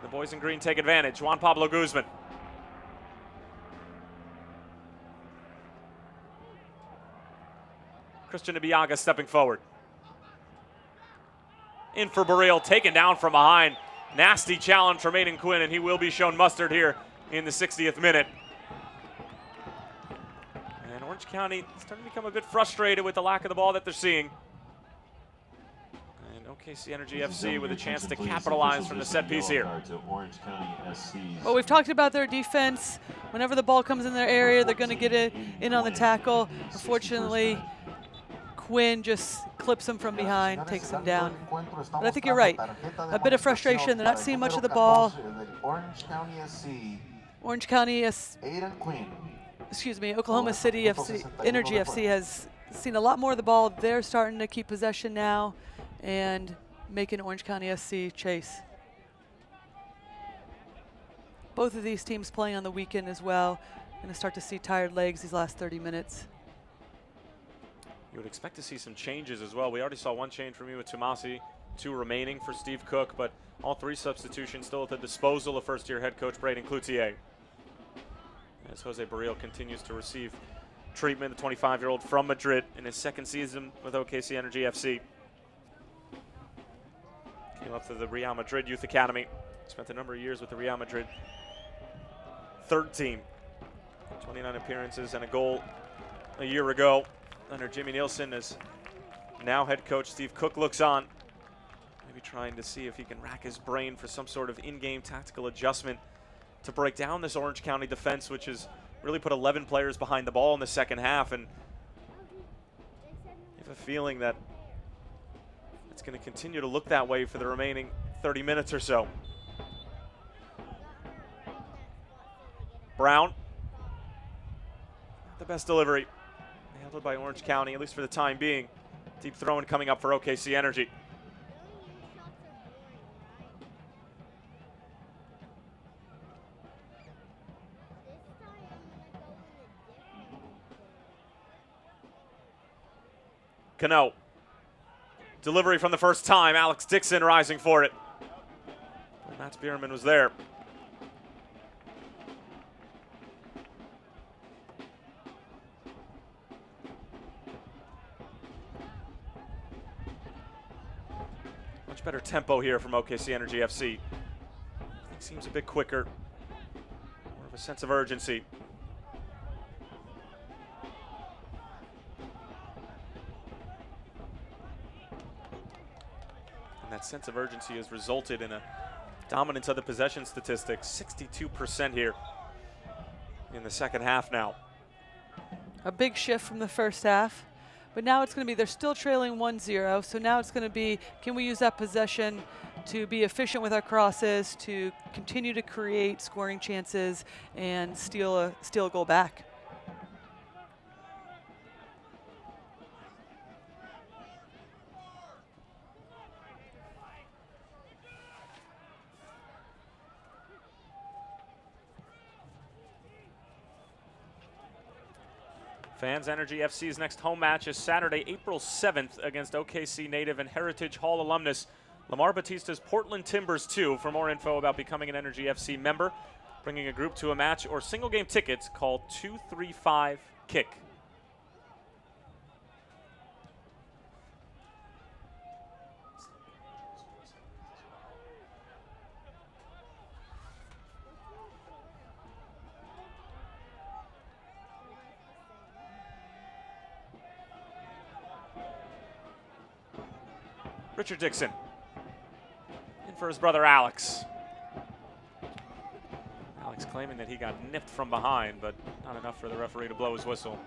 Speaker 1: The boys in green take advantage. Juan Pablo Guzman. Christian Ibiaga stepping forward. In for Burrell, taken down from behind. Nasty challenge from Aiden Quinn, and he will be shown mustard here in the 60th minute. And Orange County starting to become a bit frustrated with the lack of the ball that they're seeing. And OKC Energy FC with a chance to capitalize from the set piece here.
Speaker 2: Well, we've talked about their defense. Whenever the ball comes in their area, they're going to get it in on the tackle. Unfortunately, Quinn just clips him from behind, takes him down. But I think you're right. A bit of frustration. They're not seeing much of the ball. Orange County, Oklahoma City FC, Energy FC has seen a lot more of the ball. They're starting to keep possession now and making Orange County SC chase. Both of these teams playing on the weekend as well. Going to start to see tired legs these last 30 minutes.
Speaker 1: You would expect to see some changes as well. We already saw one change from you with Tomasi, 2 remaining for Steve Cook, but all 3 substitutions still at the disposal of first-year head coach Braden Cloutier. As Jose Barril continues to receive treatment, the 25-year-old from Madrid in his 2nd season with OKC Energy FC. Came up to the Real Madrid Youth Academy. Spent a number of years with the Real Madrid 3rd team. 29 appearances and a goal a year ago under Jimmy Nielsen, as now head coach Steve Cook looks on. Maybe trying to see if he can rack his brain for some sort of in-game tactical adjustment to break down this Orange County defense, which has really put 11 players behind the ball in the second half. And I have a feeling that it's going to continue to look that way for the remaining 30 minutes or so. Brown, the best delivery. Handled by Orange County, at least for the time being. Deep throwing coming up for OKC Energy. Cano. Delivery from the first time. Alex Dixon rising for it. But Matt Bierman was there. Much better tempo here from OKC Energy FC. It seems a bit quicker. More of a sense of urgency. And that sense of urgency has resulted in a dominance of the possession statistics. 62% here in the second half now.
Speaker 2: A big shift from the first half. But now it's going to be, they're still trailing 1-0, so now it's going to be, can we use that possession to be efficient with our crosses, to continue to create scoring chances and steal a goal back?
Speaker 1: Fans Energy FC's next home match is Saturday, April 7th against OKC native and Heritage Hall alumnus Lamar Batista's Portland Timbers 2. For more info about becoming an Energy FC member, bringing a group to a match, or single game tickets, call 235-KICK. Richard Dixon in for his brother Alex. Alex claiming that he got nipped from behind, but not enough for the referee to blow his whistle.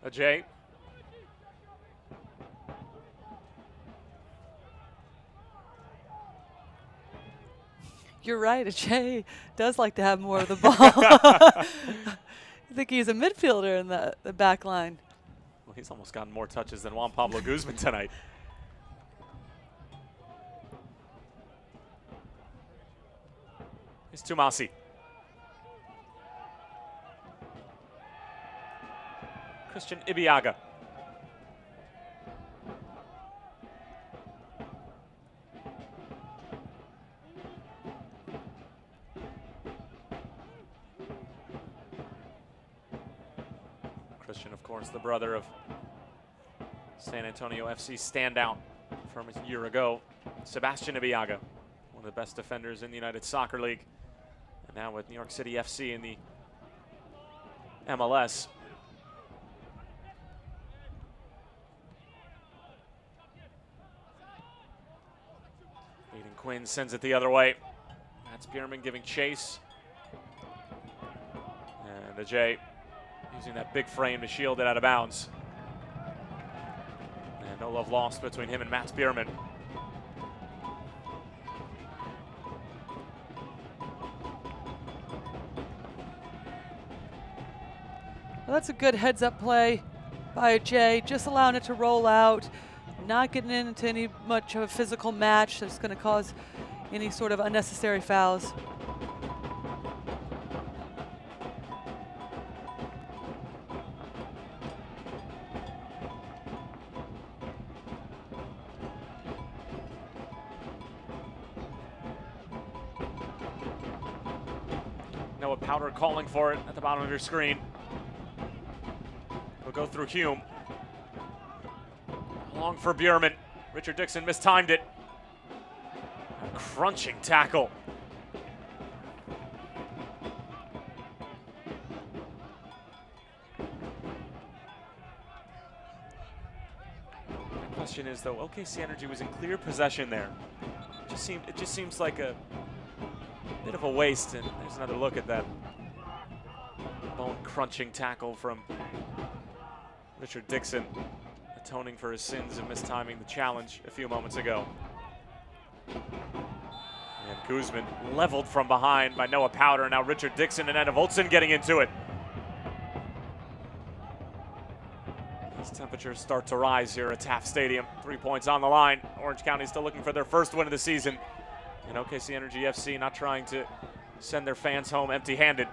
Speaker 1: Ajay.
Speaker 2: You're right, Ajay does like to have more of the ball. I think he's a midfielder in the back line.
Speaker 1: Well, he's almost gotten more touches than Juan Pablo Guzman tonight. Here's Tumasi. Christian Ibiaga. Christian, of course, the brother of San Antonio FC standout from a year ago, Sebastian Ibiaga, one of the best defenders in the United Soccer League, and now with New York City FC in the MLS. Leading Quinn sends it the other way. That's Bierman giving chase. And the J using that big frame to shield it out of bounds. And no love lost between him and Mats Bierman.
Speaker 2: Well, that's a good heads-up play by Jay, just allowing it to roll out, not getting into any much of a physical match that's going to cause any sort of unnecessary fouls.
Speaker 1: Noah Powder calling for it at the bottom of your screen. We'll go through Hume. Long for Bierman. Richard Dixon mistimed it. A crunching tackle. The question is, though, OKC Energy was in clear possession there. It just seems like a bit of a waste, and there's another look at that bone-crunching tackle from Richard Dixon, atoning for his sins of mistiming the challenge a few moments ago. And Guzman leveled from behind by Noah Powder, and now Richard Dixon and Anna Voltson getting into it. As temperatures start to rise here at Taft Stadium. 3 points on the line. Orange County still looking for their first win of the season. And OKC Energy FC not trying to send their fans home empty-handed.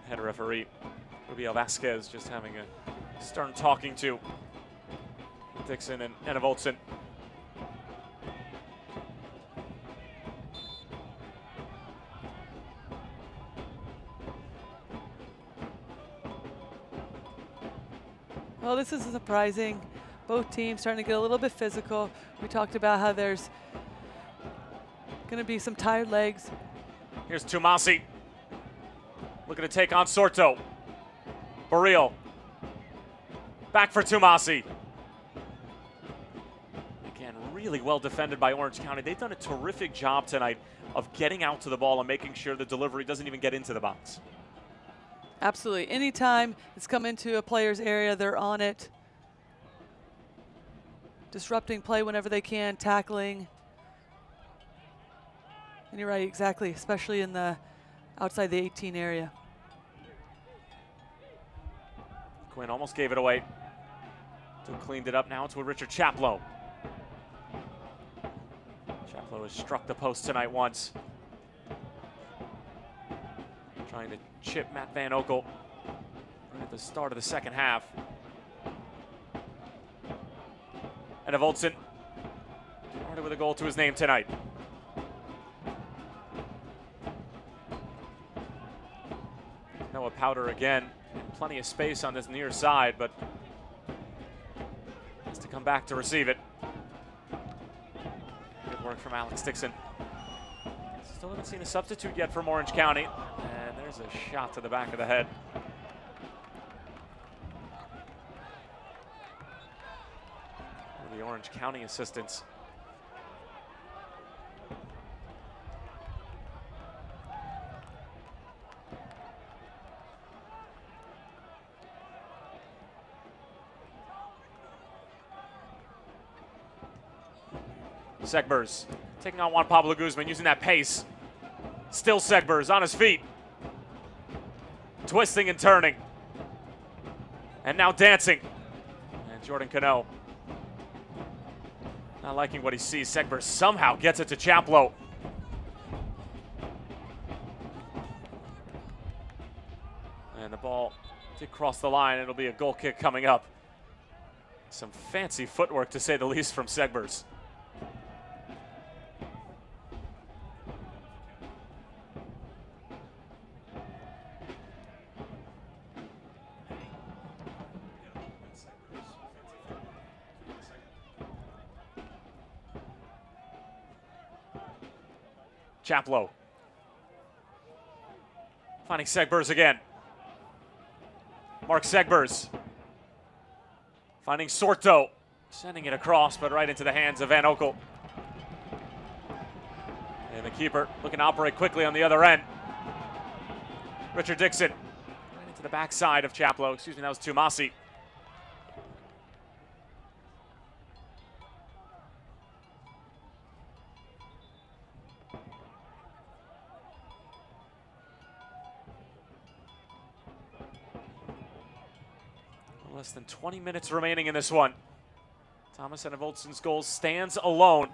Speaker 1: Head referee Rubiel Vasquez just having a stern talking to Dixon and Anna Voltson.
Speaker 2: Well, this is surprising. Both teams starting to get a little bit physical. We talked about how there's going to be some tired legs.
Speaker 1: Here's Tumasi. Looking to take on Sorto. Baril. Back for Tumasi. Again, really well defended by Orange County. They've done a terrific job tonight of getting out to the ball and making sure the delivery doesn't even get into the box.
Speaker 2: Absolutely. Anytime it's come into a player's area, they're on it. Disrupting play whenever they can, tackling. And you're right, exactly, especially in the outside the 18 area.
Speaker 1: Quinn almost gave it away. Duke cleaned it up. Now it's with Richard Chaplow. Chaplow has struck the post tonight once. Trying to chip Matt Van Okel right at the start of the second half. And Voltson started with a goal to his name tonight. Noah Powder again. Plenty of space on this near side, but has to come back to receive it. Good work from Alex Dixon. Still haven't seen a substitute yet from Orange County. And there's a shot to the back of the head. The Orange County assistants. Segbers taking on Juan Pablo Guzman, using that pace. Still Segbers on his feet. Twisting and turning. And now dancing. And Jordan Cano not liking what he sees. Segbers somehow gets it to Chaplow. And the ball did cross the line. It'll be a goal kick coming up. Some fancy footwork, to say the least, from Segbers. Chaplow finding Segbers again. Mark Segbers finding Sorto, sending it across, but right into the hands of Van Oekel. And the keeper looking to operate quickly on the other end. Richard Dixon right into the backside of Chaplow. Excuse me, that was Tumasi. Less than 20 minutes remaining in this one. Thomas Enevoldsen's goal stands alone,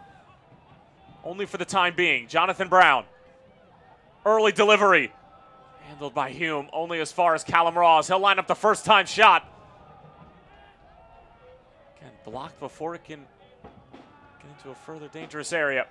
Speaker 1: only for the time being. Jonathan Brown, early delivery, handled by Hume, only as far as Callum Ross. He'll line up the first time shot. Again, blocked before it can get into a further dangerous area.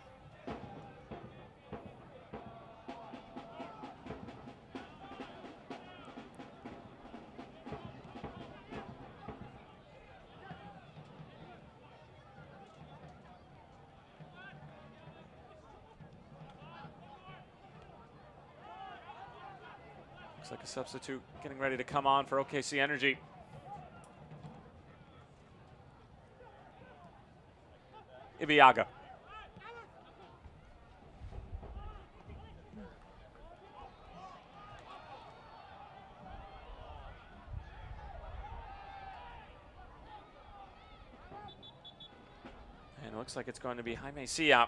Speaker 1: Looks like a substitute getting ready to come on for OKC Energy. Ibiaga. And it looks like it's going to be Jaime Sia.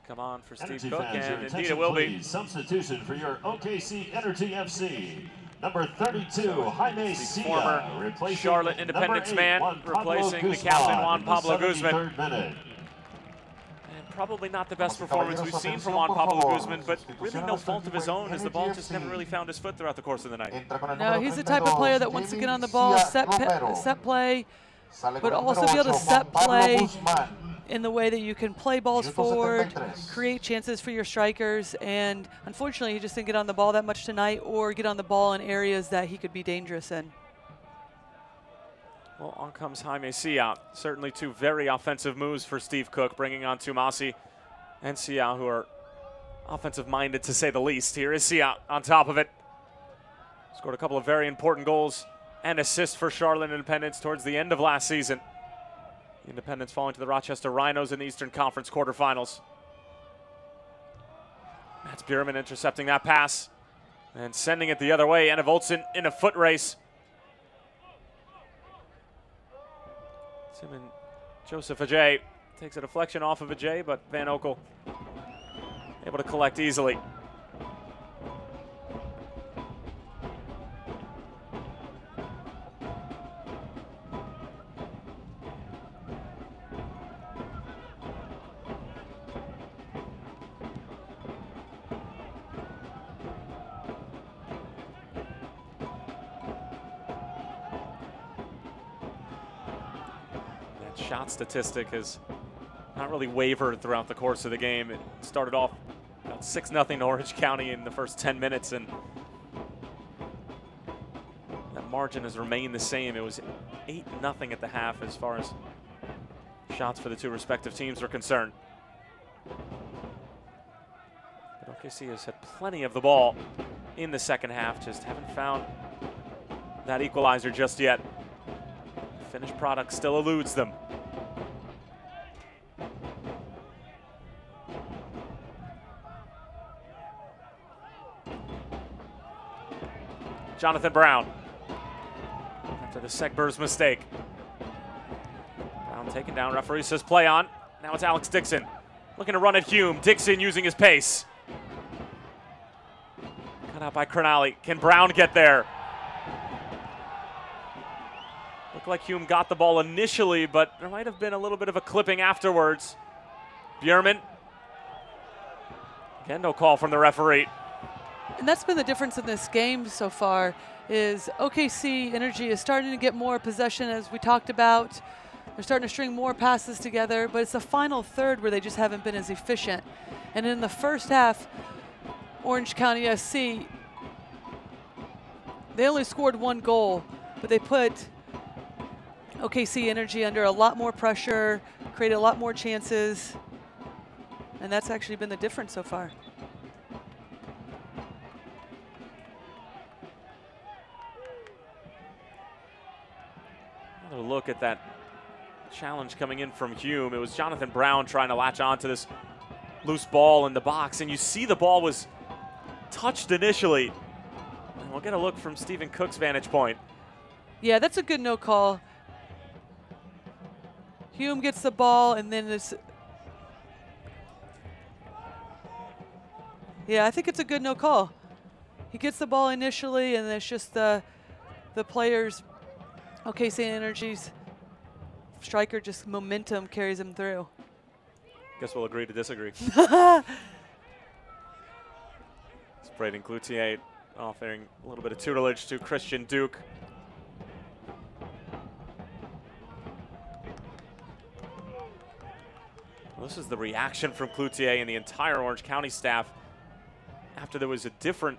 Speaker 1: Come on for Steve
Speaker 7: Energy
Speaker 1: Cook,
Speaker 7: fans,
Speaker 1: and
Speaker 7: your
Speaker 1: indeed
Speaker 7: attention,
Speaker 1: it will
Speaker 7: please.
Speaker 1: be.
Speaker 7: Substitution for your OKC Energy FC. Number 32, Jaime Sia,
Speaker 1: Former
Speaker 7: replacing
Speaker 1: Charlotte Independence
Speaker 7: number 8,
Speaker 1: man,
Speaker 7: Juan Pablo
Speaker 1: replacing the
Speaker 7: Guzman
Speaker 1: captain, Juan
Speaker 7: in the
Speaker 1: Pablo
Speaker 7: 73rd
Speaker 1: Guzman.
Speaker 7: minute.
Speaker 1: And probably not the best performance we've seen from Juan Pablo Guzman, but really no fault of his own, as the ball just never really found his foot throughout the course of the night.
Speaker 2: No, he's the type of player that wants to get on the ball, set play, but also be able to set play in the way that you can play balls forward, create chances for your strikers, and unfortunately he just didn't get on the ball that much tonight or get on the ball in areas that he could be dangerous in.
Speaker 1: Well, on comes Jaime Sia. Certainly two very offensive moves for Steve Cook, bringing on Tumasi and Sia, who are offensive-minded to say the least. Here is Sia on top of it. Scored a couple of very important goals and assists for Charlotte Independence towards the end of last season. The Independence falling to the Rochester Rhinos in the Eastern Conference quarterfinals. Mats Bierman intercepting that pass and sending it the other way. Enevoldsen in a foot race. Tim and Joseph Ajay takes a deflection off of Ajay, but Van Oekel able to collect easily. Shot statistic has not really wavered throughout the course of the game. It started off about 6-0 to Orange County in the first 10 minutes, and that margin has remained the same. It was 8-0 at the half as far as shots for the two respective teams are concerned. But OKC has had plenty of the ball in the second half, just haven't found that equalizer just yet. The finished product still eludes them. Jonathan Brown after the Segbers mistake. Brown taken down, referee says play on. Now it's Alex Dixon. Looking to run at Hume. Dixon using his pace. Cut out by Crognale. Can Brown get there? Looked like Hume got the ball initially, but there might have been a little bit of a clipping afterwards. Bjurman. Again, no call from the referee.
Speaker 2: And that's been the difference in this game so far, is OKC Energy is starting to get more possession, as we talked about. They're starting to string more passes together, but it's the final third where they just haven't been as efficient. And in the first half, Orange County SC, they only scored 1 goal, but they put OKC Energy under a lot more pressure, created a lot more chances, and that's actually been the difference so far.
Speaker 1: Another look at that challenge coming in from Hume. It was Jonathan Brown trying to latch onto this loose ball in the box, and you see the ball was touched initially. And we'll get a look from Stephen Cook's vantage point.
Speaker 2: Yeah, that's a good no call. Hume gets the ball, and then this. Yeah, I think it's a good no call. He gets the ball initially, and it's just the players, OKC Energy's striker, just momentum carries him through.
Speaker 1: Guess we'll agree to disagree. It's Braden Cloutier offering a little bit of tutelage to Christian Duke. Well, this is the reaction from Cloutier and the entire Orange County staff after there was a different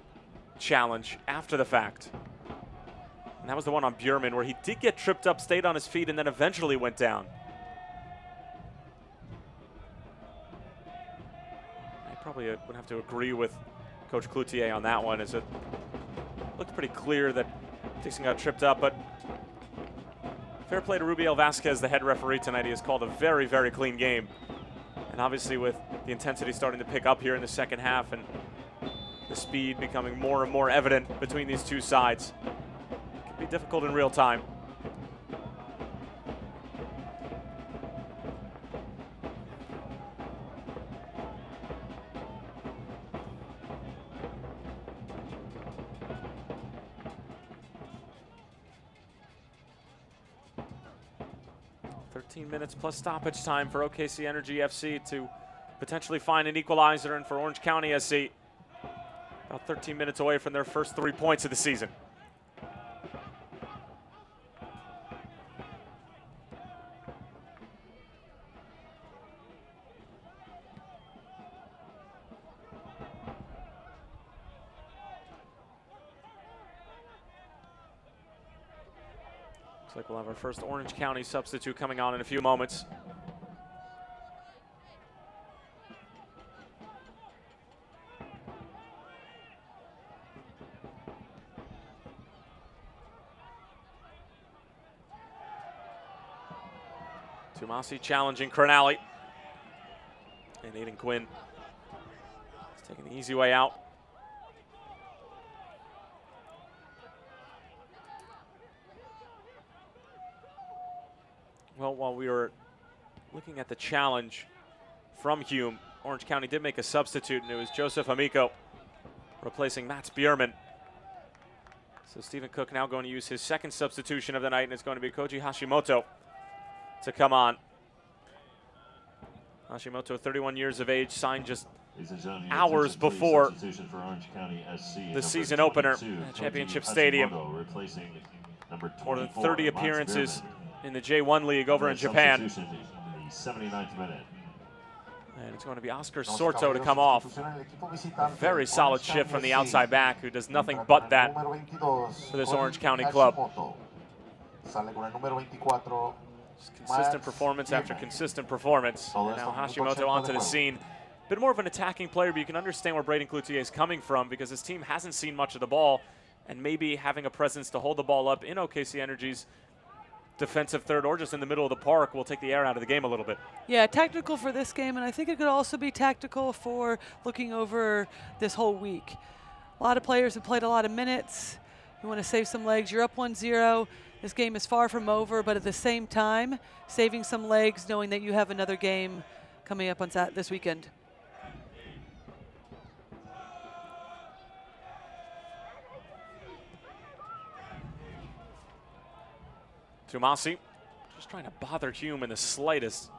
Speaker 1: challenge after the fact. And that was the one on Bjurman, where he did get tripped up, stayed on his feet, and then eventually went down. I probably would have to agree with Coach Cloutier on that one, as it looked pretty clear that Dixon got tripped up, but fair play to Rubiel Vasquez, the head referee tonight. He has called a very, very clean game. And obviously with the intensity starting to pick up here in the second half and the speed becoming more and more evident between these two sides, be difficult in real time. Minutes plus stoppage time for OKC Energy FC to potentially find an equalizer, and for Orange County SC, about 13 minutes away from their first 3 points of the season. Looks like we'll have our first Orange County substitute coming on in a few moments. Tumasi challenging Crognale. And Aiden Quinn is taking the easy way out. Well, while we were looking at the challenge from Hume, Orange County did make a substitute, and it was Joseph Amico replacing Mats Bjurman. So Stephen Cook now going to use his second substitution of the night, and it's going to be Koji Hashimoto to come on. Hashimoto, 31 years of age, signed just hours before the season opener at Championship Stadium. More than 30 appearances in the J1 League over in Japan. And it's going to be Oscar Sorto to come off. A very solid shift from the outside back, who does nothing but that for this Orange County club. Just consistent performance after consistent performance. And now Hashimoto onto the scene. A bit more of an attacking player, but you can understand where Braden Cloutier is coming from, because his team hasn't seen much of the ball, and maybe having a presence to hold the ball up in OKC Energy's defensive third or just in the middle of the park will take the air out of the game a little bit.
Speaker 2: Yeah, tactical for this game, and I think it could also be tactical for looking over this whole week. A lot of players have played a lot of minutes. You want to save some legs. You're up 1-0. This game is far from over, but at the same time, saving some legs, knowing that you have another game coming up on this weekend.
Speaker 1: Tumasi just trying to bother Hume in the slightest.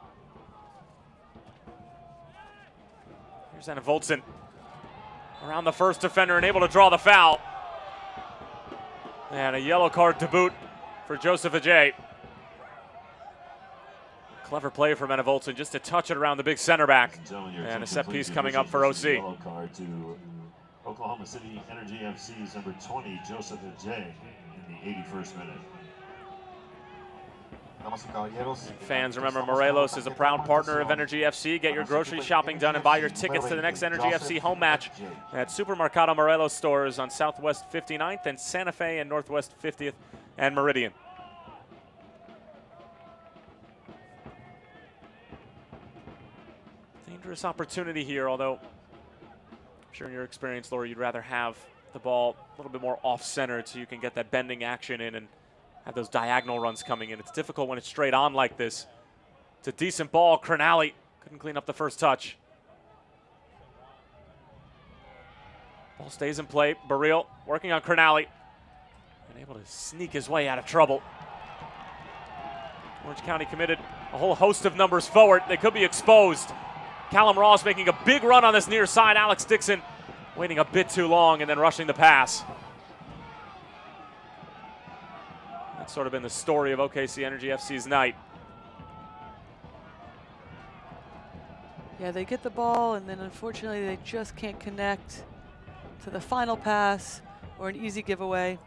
Speaker 1: Here's Anna Voltson around the first defender and able to draw the foul. And a yellow card to boot for Joseph Ajay. Clever play from Anna Voltson just to touch it around the big center back. And a set piece coming up for OC.
Speaker 7: Yellow card to Oklahoma City Energy FC's number 20, Joseph Ajay, in the 81st minute.
Speaker 1: Fans, remember Morelos is a proud partner of Energy FC. Get your grocery shopping done and buy your tickets to the next Energy FC home match at Supermercado Morelos stores on Southwest 59th and Santa Fe and Northwest 50th and Meridian. Dangerous opportunity here, although I'm sure in your experience, Laura, you'd rather have the ball a little bit more off-centered so you can get that bending action in and have those diagonal runs coming in. It's difficult when it's straight on like this. It's a decent ball. Crenali couldn't clean up the first touch. Ball stays in play. Baril working on Crenali and able to sneak his way out of trouble. Orange County committed a whole host of numbers forward. They could be exposed. Callum Ross making a big run on this near side. Alex Dixon waiting a bit too long and then rushing the pass. That's sort of been the story of OKC Energy FC's night.
Speaker 2: Yeah, they get the ball, and then unfortunately they just can't connect to the final pass or an easy giveaway.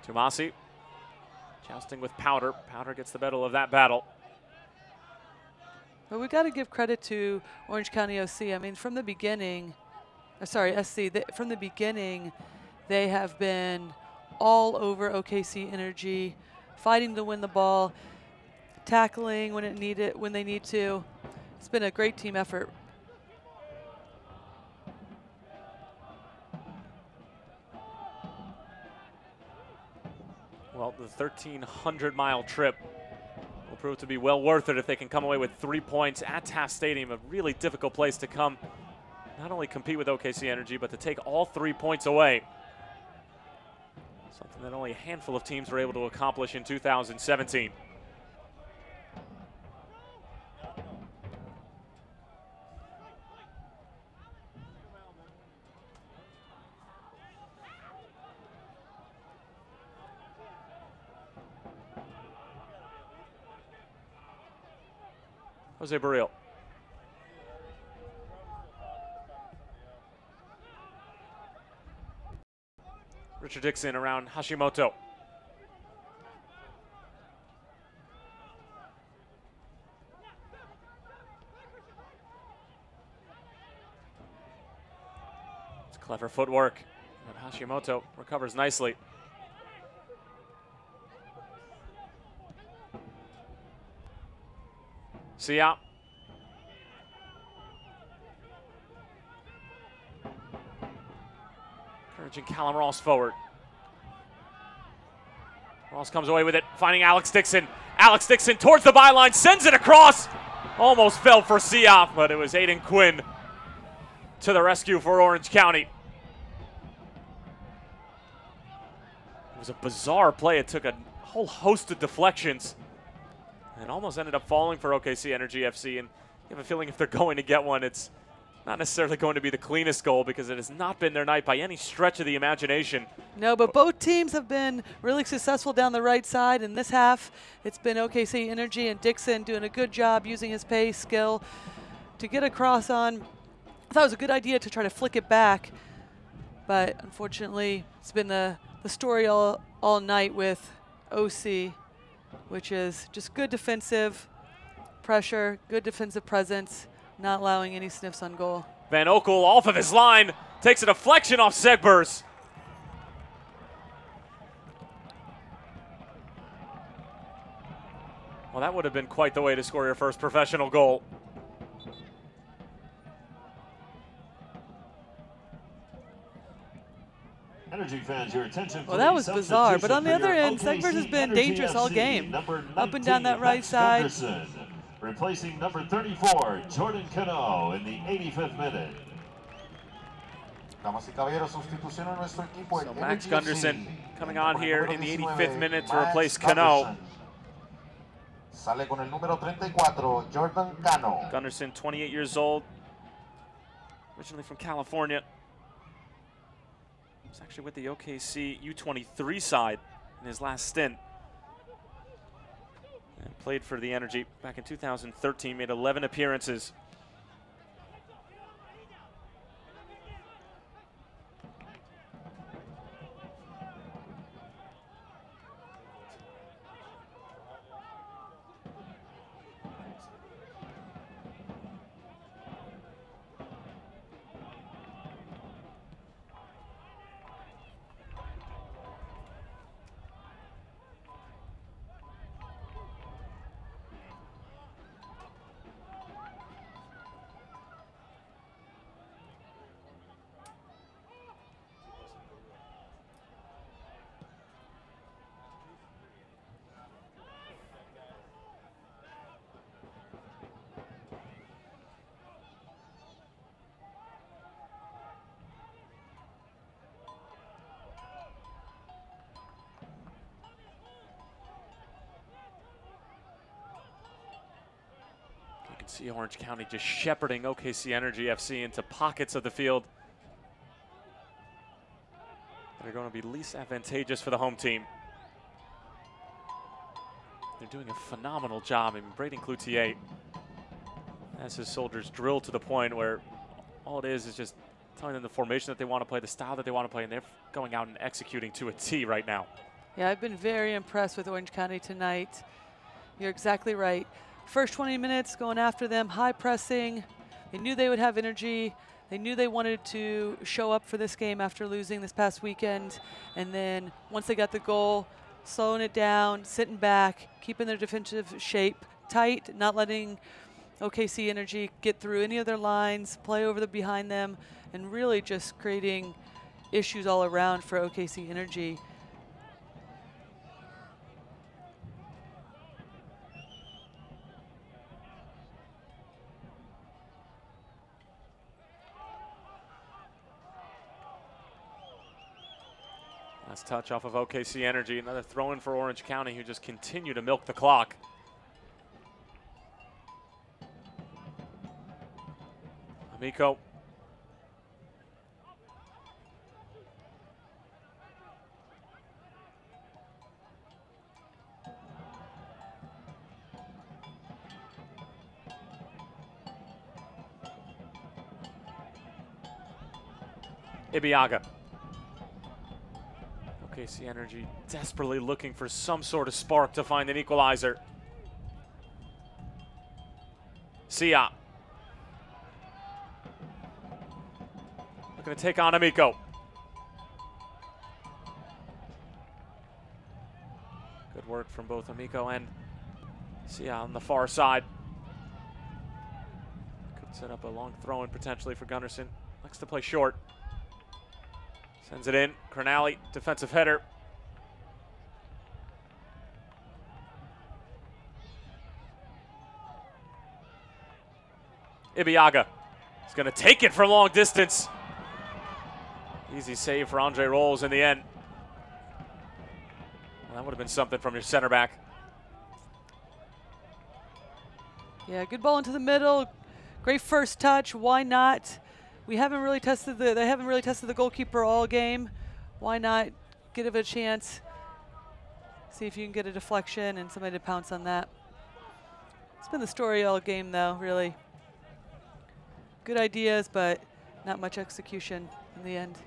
Speaker 1: Tumasi jousting with Powder. Powder gets the better of that battle.
Speaker 2: But we got to give credit to Orange County OC. I mean, from the beginning, SC, from the beginning, they have been all over OKC Energy, fighting to win the ball, tackling when they need to. It's been a great team effort.
Speaker 1: Well, the 1,300-mile trip will prove to be well worth it if they can come away with 3 points at Taft Stadium, a really difficult place to come. Not only compete with OKC Energy, but to take all 3 points away. Something that only a handful of teams were able to accomplish in 2017. Jose Baril. Richard Dixon around Hashimoto. It's clever footwork. And Hashimoto recovers nicely. Sia. Encouraging Callum Ross forward. Ross comes away with it, finding Alex Dixon. Alex Dixon towards the byline, sends it across. Almost fell for Sia, but it was Aiden Quinn to the rescue for Orange County. It was a bizarre play. It took a whole host of deflections and almost ended up falling for OKC Energy FC. And you have a feeling if they're going to get one, it's not necessarily going to be the cleanest goal because it has not been their night by any stretch of the imagination.
Speaker 2: No, but both teams have been really successful down the right side. In this half, it's been OKC Energy and Dixon doing a good job using his pace, skill to get across on. I thought it was a good idea to try to flick it back, but unfortunately, it's been the story all night with OC, which is just good defensive pressure, good defensive presence, not allowing any sniffs on goal.
Speaker 1: Van Okel off of his line, takes a deflection off Segbers. Well, that would have been quite the way to score your first professional goal.
Speaker 7: Energy fans, your attention,
Speaker 2: Well, that was bizarre. But on the other end,
Speaker 7: OKC
Speaker 2: Segbers has been
Speaker 7: Energy
Speaker 2: dangerous all
Speaker 7: FC,
Speaker 2: game.
Speaker 7: number
Speaker 2: Up and down that
Speaker 7: 19,
Speaker 2: right
Speaker 7: Max
Speaker 2: side.
Speaker 7: Gunderson, replacing number 34, Jordan Cano, in the 85th minute.
Speaker 16: Damas y caballeros, sustitución en nuestro equipo.
Speaker 1: So
Speaker 16: en
Speaker 1: Max
Speaker 16: Energy
Speaker 1: Gunderson
Speaker 16: FC.
Speaker 1: coming
Speaker 16: Entra
Speaker 1: on
Speaker 16: con el
Speaker 1: here
Speaker 16: número
Speaker 1: in the
Speaker 16: 19,
Speaker 1: 85th minute to
Speaker 16: Max
Speaker 1: replace Cano.
Speaker 16: Gunderson. Sale con el número 34, Jordan Cano.
Speaker 1: Gunderson, 28 years old, originally from California. He was actually with the OKC U23 side in his last stint. And played for the Energy back in 2013, made 11 appearances. See Orange County just shepherding OKC Energy FC into pockets of the field that are going to be least advantageous for the home team. They're doing a phenomenal job. I mean, Braden Cloutier has his soldiers drilled to the point where all it is just telling them the formation that they want to play, the style that they want to play, and they're going out and executing to a T right now.
Speaker 2: Yeah, I've been very impressed with Orange County tonight. You're exactly right. First 20 minutes going after them, high pressing. They knew they would have energy. They knew they wanted to show up for this game after losing this past weekend. And then once they got the goal, slowing it down, sitting back, keeping their defensive shape tight, not letting OKC Energy get through any of their lines, play over the behind them, and really just creating issues all around for OKC Energy.
Speaker 1: Last touch off of OKC Energy. Another throw in for Orange County, who just continue to milk the clock. Amico. Ibiaga. OKC Energy desperately looking for some sort of spark to find an equalizer. Sia. Looking to take on Amico. Good work from both Amico and Sia on the far side. Could set up a long throw-in potentially for Gunderson. Likes to play short. Sends it in. Cronali, defensive header. Ibiaga is going to take it from long distance. Easy save for Andre Rolls in the end. Well, that would have been something from your center back.
Speaker 2: Yeah, good ball into the middle. Great first touch. Why not? They haven't really tested the goalkeeper all game. Why not give it a chance? See if you can get a deflection and somebody to pounce on that. It's been the story all game though, really. Good ideas, but not much execution in the end.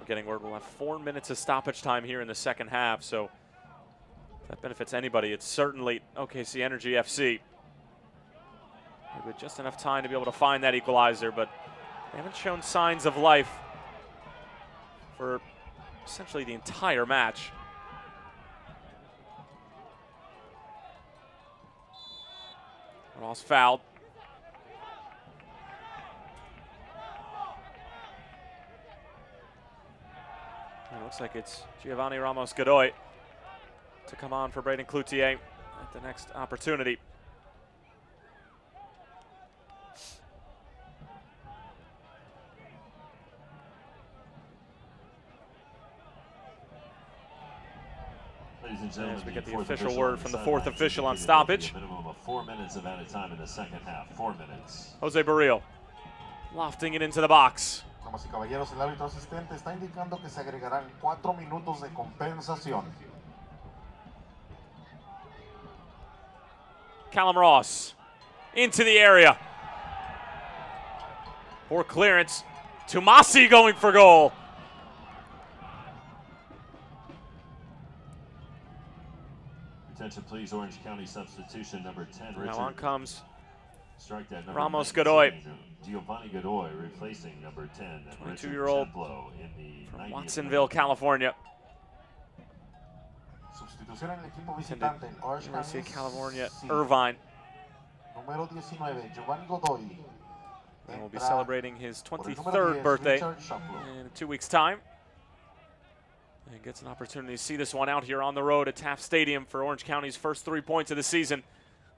Speaker 1: Getting word we'll have 4 minutes of stoppage time here in the second half, so if that benefits anybody, it's certainly OKC Energy FC. With just enough time to be able to find that equalizer, but they haven't shown signs of life for essentially the entire match. Ross fouled. It looks like it's Giovanni Ramos-Godoy to come on for Braden Cloutier at the next opportunity. As we get the official word from the fourth official on stoppage.
Speaker 7: A minimum of 4 minutes of added time in the second half. 4 minutes.
Speaker 1: Jose Barrio lofting it into the box.
Speaker 16: Damas y caballeros, el árbitro asistente está indicando que se agregarán 4 minutos de compensación.
Speaker 1: Callum Ross into the area. For clearance. Tumasi going for goal.
Speaker 7: Attention please, Orange County substitution number 10, Richard.
Speaker 1: Now on comes
Speaker 7: Strike that number
Speaker 1: Ramos-Godoy.
Speaker 7: 19, Giovanni Godoy replacing number 10,
Speaker 1: 22-year-old
Speaker 7: in the
Speaker 1: from Watsonville, California.
Speaker 16: Sustitución en el equipo visitante en Orange
Speaker 1: University of
Speaker 16: County.
Speaker 1: California, Irvine.
Speaker 16: Número 19, Giovanni Godoy.
Speaker 1: And will be celebrating his 23rd birthday in 2 weeks' time. And gets an opportunity to see this one out here on the road at Taft Stadium for Orange County's first 3 points of the season.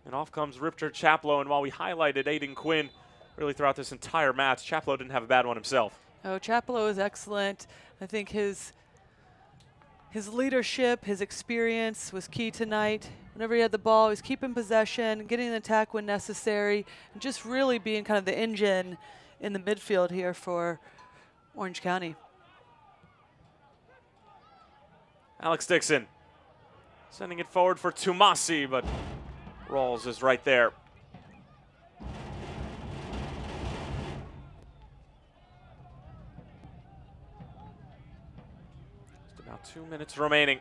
Speaker 1: And off comes Richard Chaplow. And while we highlighted Aiden Quinn really throughout this entire match, Chaplow didn't have a bad one himself.
Speaker 2: Oh, Chaplow is excellent. I think his leadership, his experience was key tonight. Whenever he had the ball, he was keeping possession, getting an attack when necessary, and just really being kind of the engine in the midfield here for Orange County.
Speaker 1: Alex Dixon sending it forward for Tumasi, but Rawls is right there. Just about 2 minutes remaining.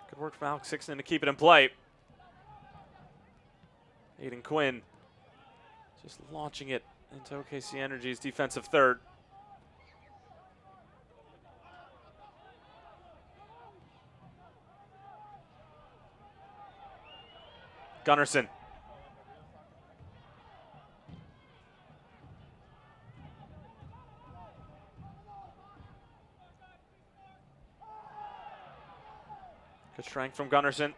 Speaker 1: Good work from Alex Dixon to keep it in play. Aiden Quinn just launching it into OKC Energy's defensive third. Gunnarsson. Good strength from Gunnarsson.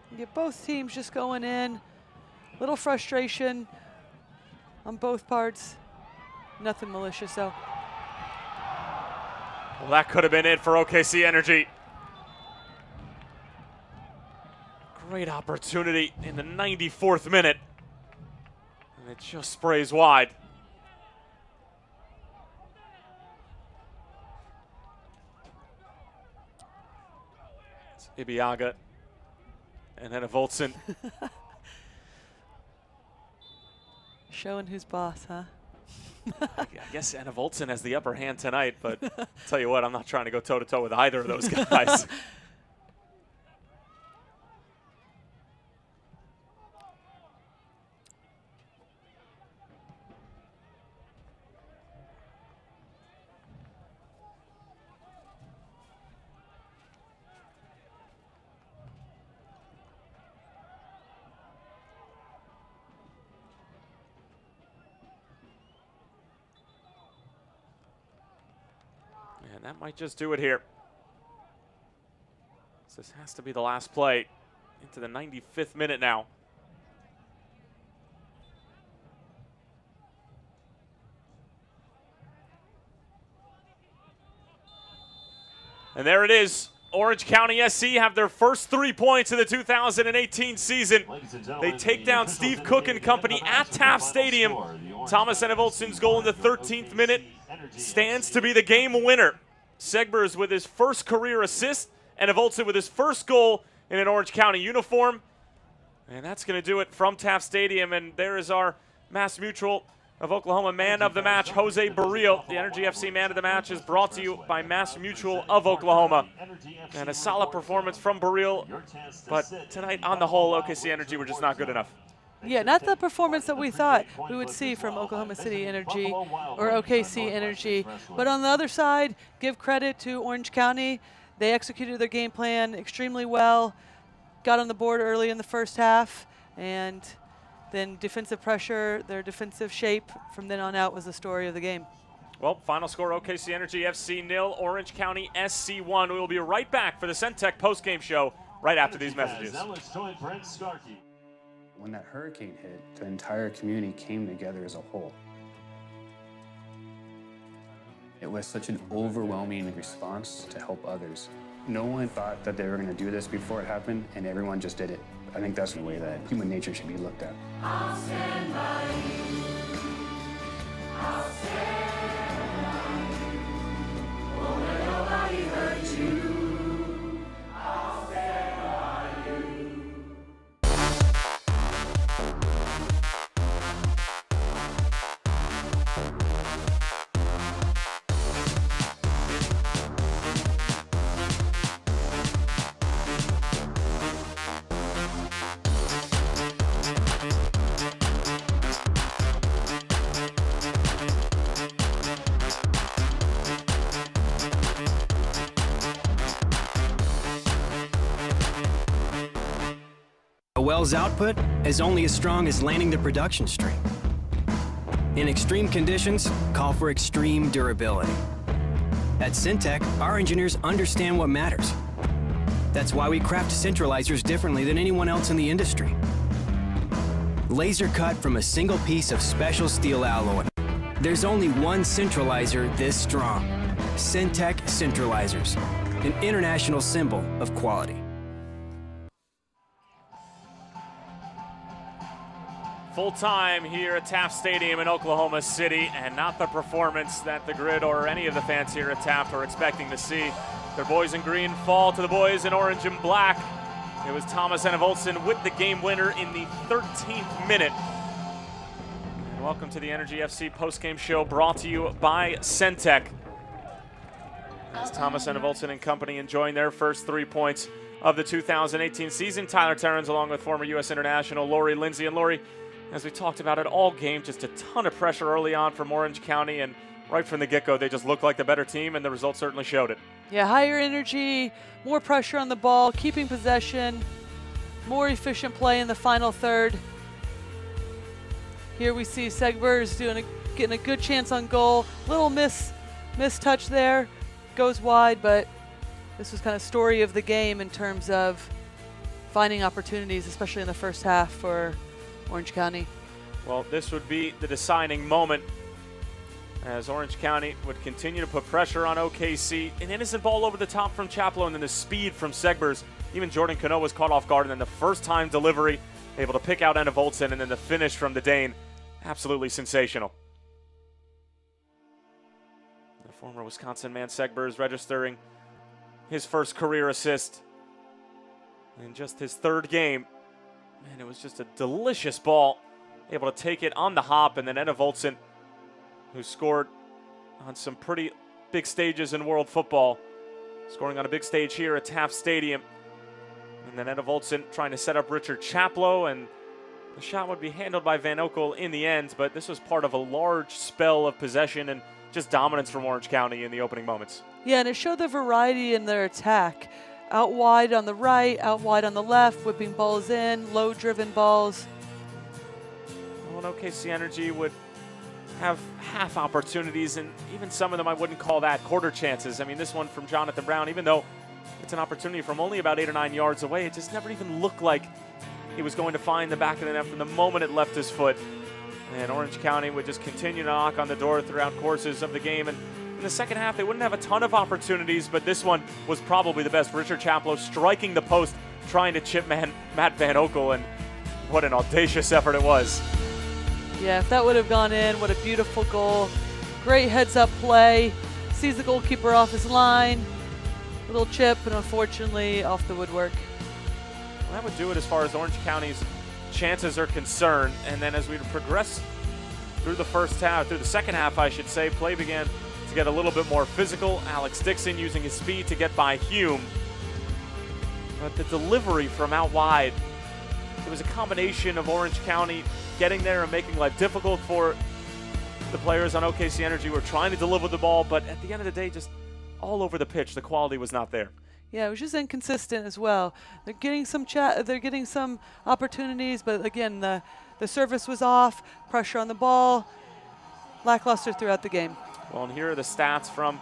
Speaker 2: You get both teams just going in. Little frustration on both parts. Nothing malicious, though.
Speaker 1: Well, that could have been it for OKC Energy. Great opportunity in the 94th minute. And it just sprays wide. It's Ibiaga. And then a Voltson.
Speaker 2: Showing who's boss, huh?
Speaker 1: I guess Anna Voltson has the upper hand tonight, but I'll tell you what, I'm not trying to go toe-to-toe with either of those guys. And that might just do it here. This has to be the last play into the 95th minute now. And there it is. Orange County SC have their first 3 points of the 2018 season. They take down Steve Cook and company at Taft Stadium. Thomas Enevoldsen's goal in the 13th minute stands to be the game winner. Segbers with his first career assist, Enevoldsen with his first goal in an Orange County uniform. And that's going to do it from Taft Stadium. And there is our Mass Mutual of Oklahoma man of the match, Jose Barrio. The Energy FC man of the match is brought to you by Mass Mutual of Oklahoma. And a solid performance from Barrio, but tonight on the whole, OKC Energy were just not good enough.
Speaker 2: Yeah, not the performance that we thought we would see from Oklahoma City Energy or OKC Energy. But on the other side, give credit to Orange County. They executed their game plan extremely well, got on the board early in the first half, and then defensive pressure, their defensive shape from then on out was the story of the game.
Speaker 1: Well, final score, OKC Energy FC 0, Orange County SC 1. We will be right back for the Centec postgame show right after these messages.
Speaker 8: When that hurricane hit, the entire community came together as a whole. It was such an overwhelming response to help others. No one thought that they were going to do this before it happened, and everyone just did it. I think that's the way that human nature should be looked at.
Speaker 9: I'll stand by you. I'll stand by you. Won't let nobody hurt you. I'll stand by you.
Speaker 17: A well's output is only as strong as landing the production stream. In extreme conditions, call for extreme durability. At Centec, our engineers understand what matters. That's why we craft centralizers differently than anyone else in the industry. Laser cut from a single piece of special steel alloy. There's only one centralizer this strong. Centec Centralizers, an international symbol of quality.
Speaker 1: Full time here at Taft Stadium in Oklahoma City, and not the performance that the Grid or any of the fans here at Taft are expecting to see. Their boys in green fall to the boys in orange and black. It was Thomas Enevoldsen with the game winner in the 13th minute. And welcome to the Energy FC postgame show brought to you by Centec. As Thomas Enevoldsen and company enjoying their first 3 points of the 2018 season. Tyler Terrens along with former U.S. international Lori Lindsay. And Lori, as we talked about it all game, just a ton of pressure early on from Orange County, and right from the get-go, they just looked like the better team, and the results certainly showed it.
Speaker 2: Yeah, higher energy, more pressure on the ball, keeping possession, more efficient play in the final third. Here we see Segbers getting a good chance on goal. Little touch there, goes wide, but this was kind of story of the game in terms of finding opportunities, especially in the first half for Orange County.
Speaker 1: Well, this would be the deciding moment as Orange County would continue to put pressure on OKC. An innocent ball over the top from Chaplow, and then the speed from Segbers. Even Jordan Cano was caught off guard, and then the first time delivery, able to pick out Enevoldsen, and then the finish from the Dane. Absolutely sensational. The former Wisconsin man Segbers registering his first career assist in just his third game. And it was just a delicious ball, able to take it on the hop, and then Enevoldsen, who scored on some pretty big stages in world football, scoring on a big stage here at Taft Stadium. And then Enevoldsen trying to set up Richard Chaplow, and the shot would be handled by Van Oekel in the end, but this was part of a large spell of possession and just dominance from Orange County in the opening moments.
Speaker 2: Yeah, and it showed the variety in their attack. Out wide on the right, out wide on the left, whipping balls in, low-driven balls.
Speaker 1: Well, OKC Energy would have half opportunities, and even some of them I wouldn't call that quarter chances. I mean, this one from Jonathan Brown, even though it's an opportunity from only about 8 or 9 yards away, it just never even looked like he was going to find the back of the net from the moment it left his foot. And Orange County would just continue to knock on the door throughout courses of the game, and in the second half, they wouldn't have a ton of opportunities, but this one was probably the best. Richard Chaplow striking the post, trying to chip Matt Van Oekel, and what an audacious effort it was.
Speaker 2: Yeah, if that would have gone in, what a beautiful goal. Great heads-up play. Sees the goalkeeper off his line. Little chip, and unfortunately off the woodwork.
Speaker 1: Well, that would do it as far as Orange County's chances are concerned. And then as we progress through the second half, I should say, play began to get a little bit more physical. Alex Dixon using his speed to get by Hume. But the delivery from out wide, it was a combination of Orange County getting there and making life difficult for the players on OKC Energy who were trying to deliver the ball, but at the end of the day, just all over the pitch, the quality was not there.
Speaker 2: Yeah, it was just inconsistent as well. They're getting some opportunities, but again, the service was off, pressure on the ball, lackluster throughout the game.
Speaker 1: Well, and here are the stats from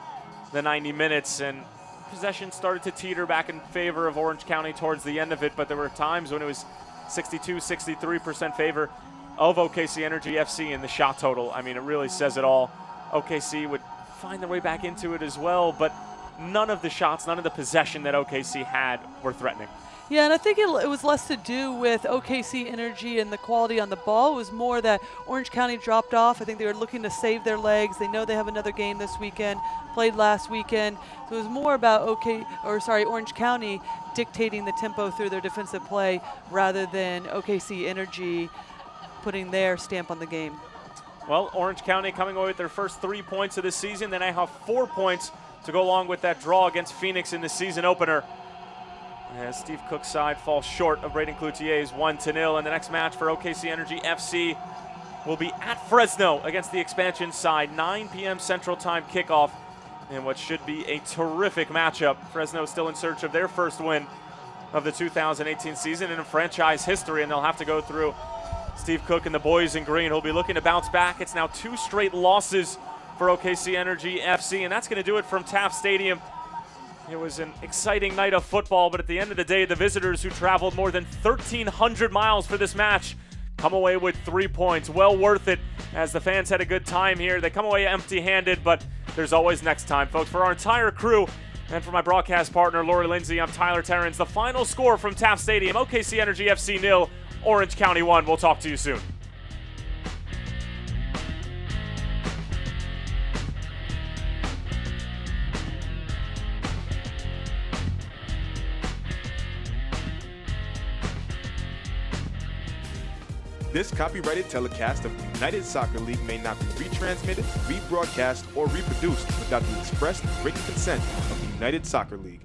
Speaker 1: the 90 minutes, and possession started to teeter back in favor of Orange County towards the end of it, but there were times when it was 62-63% favor of OKC Energy FC in the shot total. I mean, it really says it all. OKC would find their way back into it as well, but none of the shots, none of the possession that OKC had were threatening.
Speaker 2: Yeah, and I think it was less to do with OKC Energy and the quality on the ball. It was more that Orange County dropped off. I think they were looking to save their legs. They know they have another game this weekend, played last weekend. So it was more about Orange County dictating the tempo through their defensive play rather than OKC Energy putting their stamp on the game.
Speaker 1: Well, Orange County coming away with their first 3 points of the season. They now have 4 points to go along with that draw against Phoenix in the season opener. As Steve Cook's side falls short of Braden Cloutier's 1-0, and the next match for OKC Energy FC will be at Fresno against the expansion side. 9 p.m. Central Time kickoff in what should be a terrific matchup. Fresno still in search of their first win of the 2018 season in franchise history, and they'll have to go through Steve Cook and the boys in green, who'll be looking to bounce back. It's now 2 straight losses for OKC Energy FC, and that's going to do it from Taft Stadium. It was an exciting night of football, but at the end of the day, the visitors who traveled more than 1,300 miles for this match come away with 3 points. Well worth it, as the fans had a good time here. They come away empty-handed, but there's always next time, folks. For our entire crew and for my broadcast partner, Lori Lindsay, I'm Tyler Terrence. The final score from Taft Stadium, OKC Energy FC 0, Orange County 1. We'll talk to you soon.
Speaker 18: This copyrighted telecast of the United Soccer League may not be retransmitted, rebroadcast, or reproduced without the express written consent of the United Soccer League.